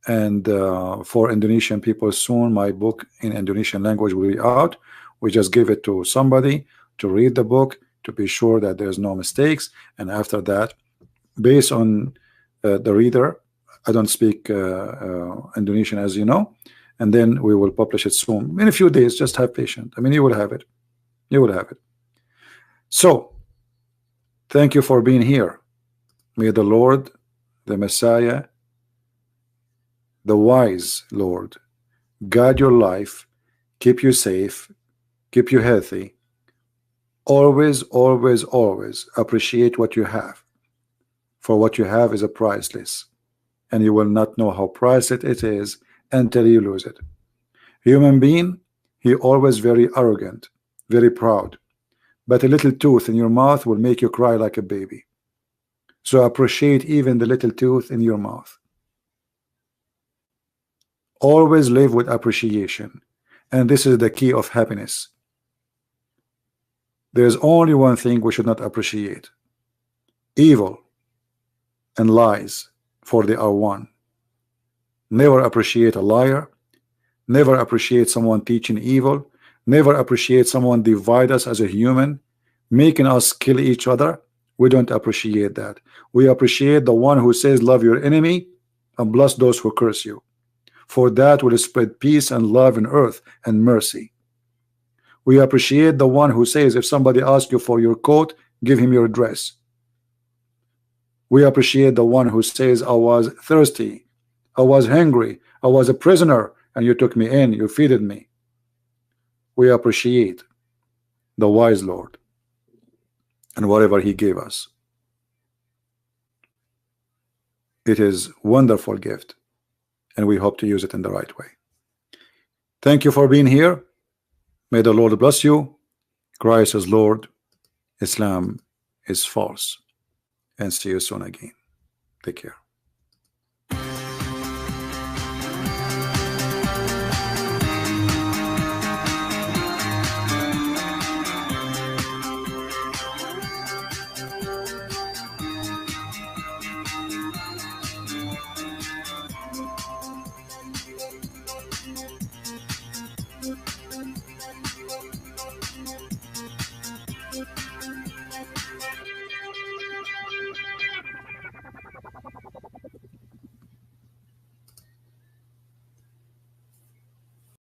And for Indonesian people, soon my book in Indonesian language will be out. We just give it to somebody to read the book to be sure that there's no mistakes, and after that, based on the reader, I don't speak Indonesian, as you know, and then we will publish it soon in a few days. Just have patience. I mean, you will have it. You will have it. So thank you for being here. May the Lord, the Messiah, the wise Lord, guide your life, keep you safe, keep you healthy. Always, always, always appreciate what you have, for what you have is a priceless, and you will not know how priceless it is until you lose it. Human being, he always very arrogant, very proud, but a little tooth in your mouth will make you cry like a baby. So appreciate even the little tooth in your mouth. Always live with appreciation, and this is the key of happiness. There's only one thing we should not appreciate: evil and lies, for they are one. Never appreciate a liar, never appreciate someone teaching evil, never appreciate someone divide us as a human, making us kill each other. We don't appreciate that. We appreciate the one who says love your enemy and bless those who curse you, for that will spread peace and love in earth and mercy. We appreciate the one who says if somebody asks you for your coat, give him your dress. We appreciate the one who says I was thirsty, I was hungry, I was a prisoner, and you took me in, you feeded me. We appreciate the wise Lord and whatever he gave us. It is a wonderful gift, and we hope to use it in the right way. Thank you for being here. May the Lord bless you. Christ is Lord, Islam is false, and see you soon again. Take care.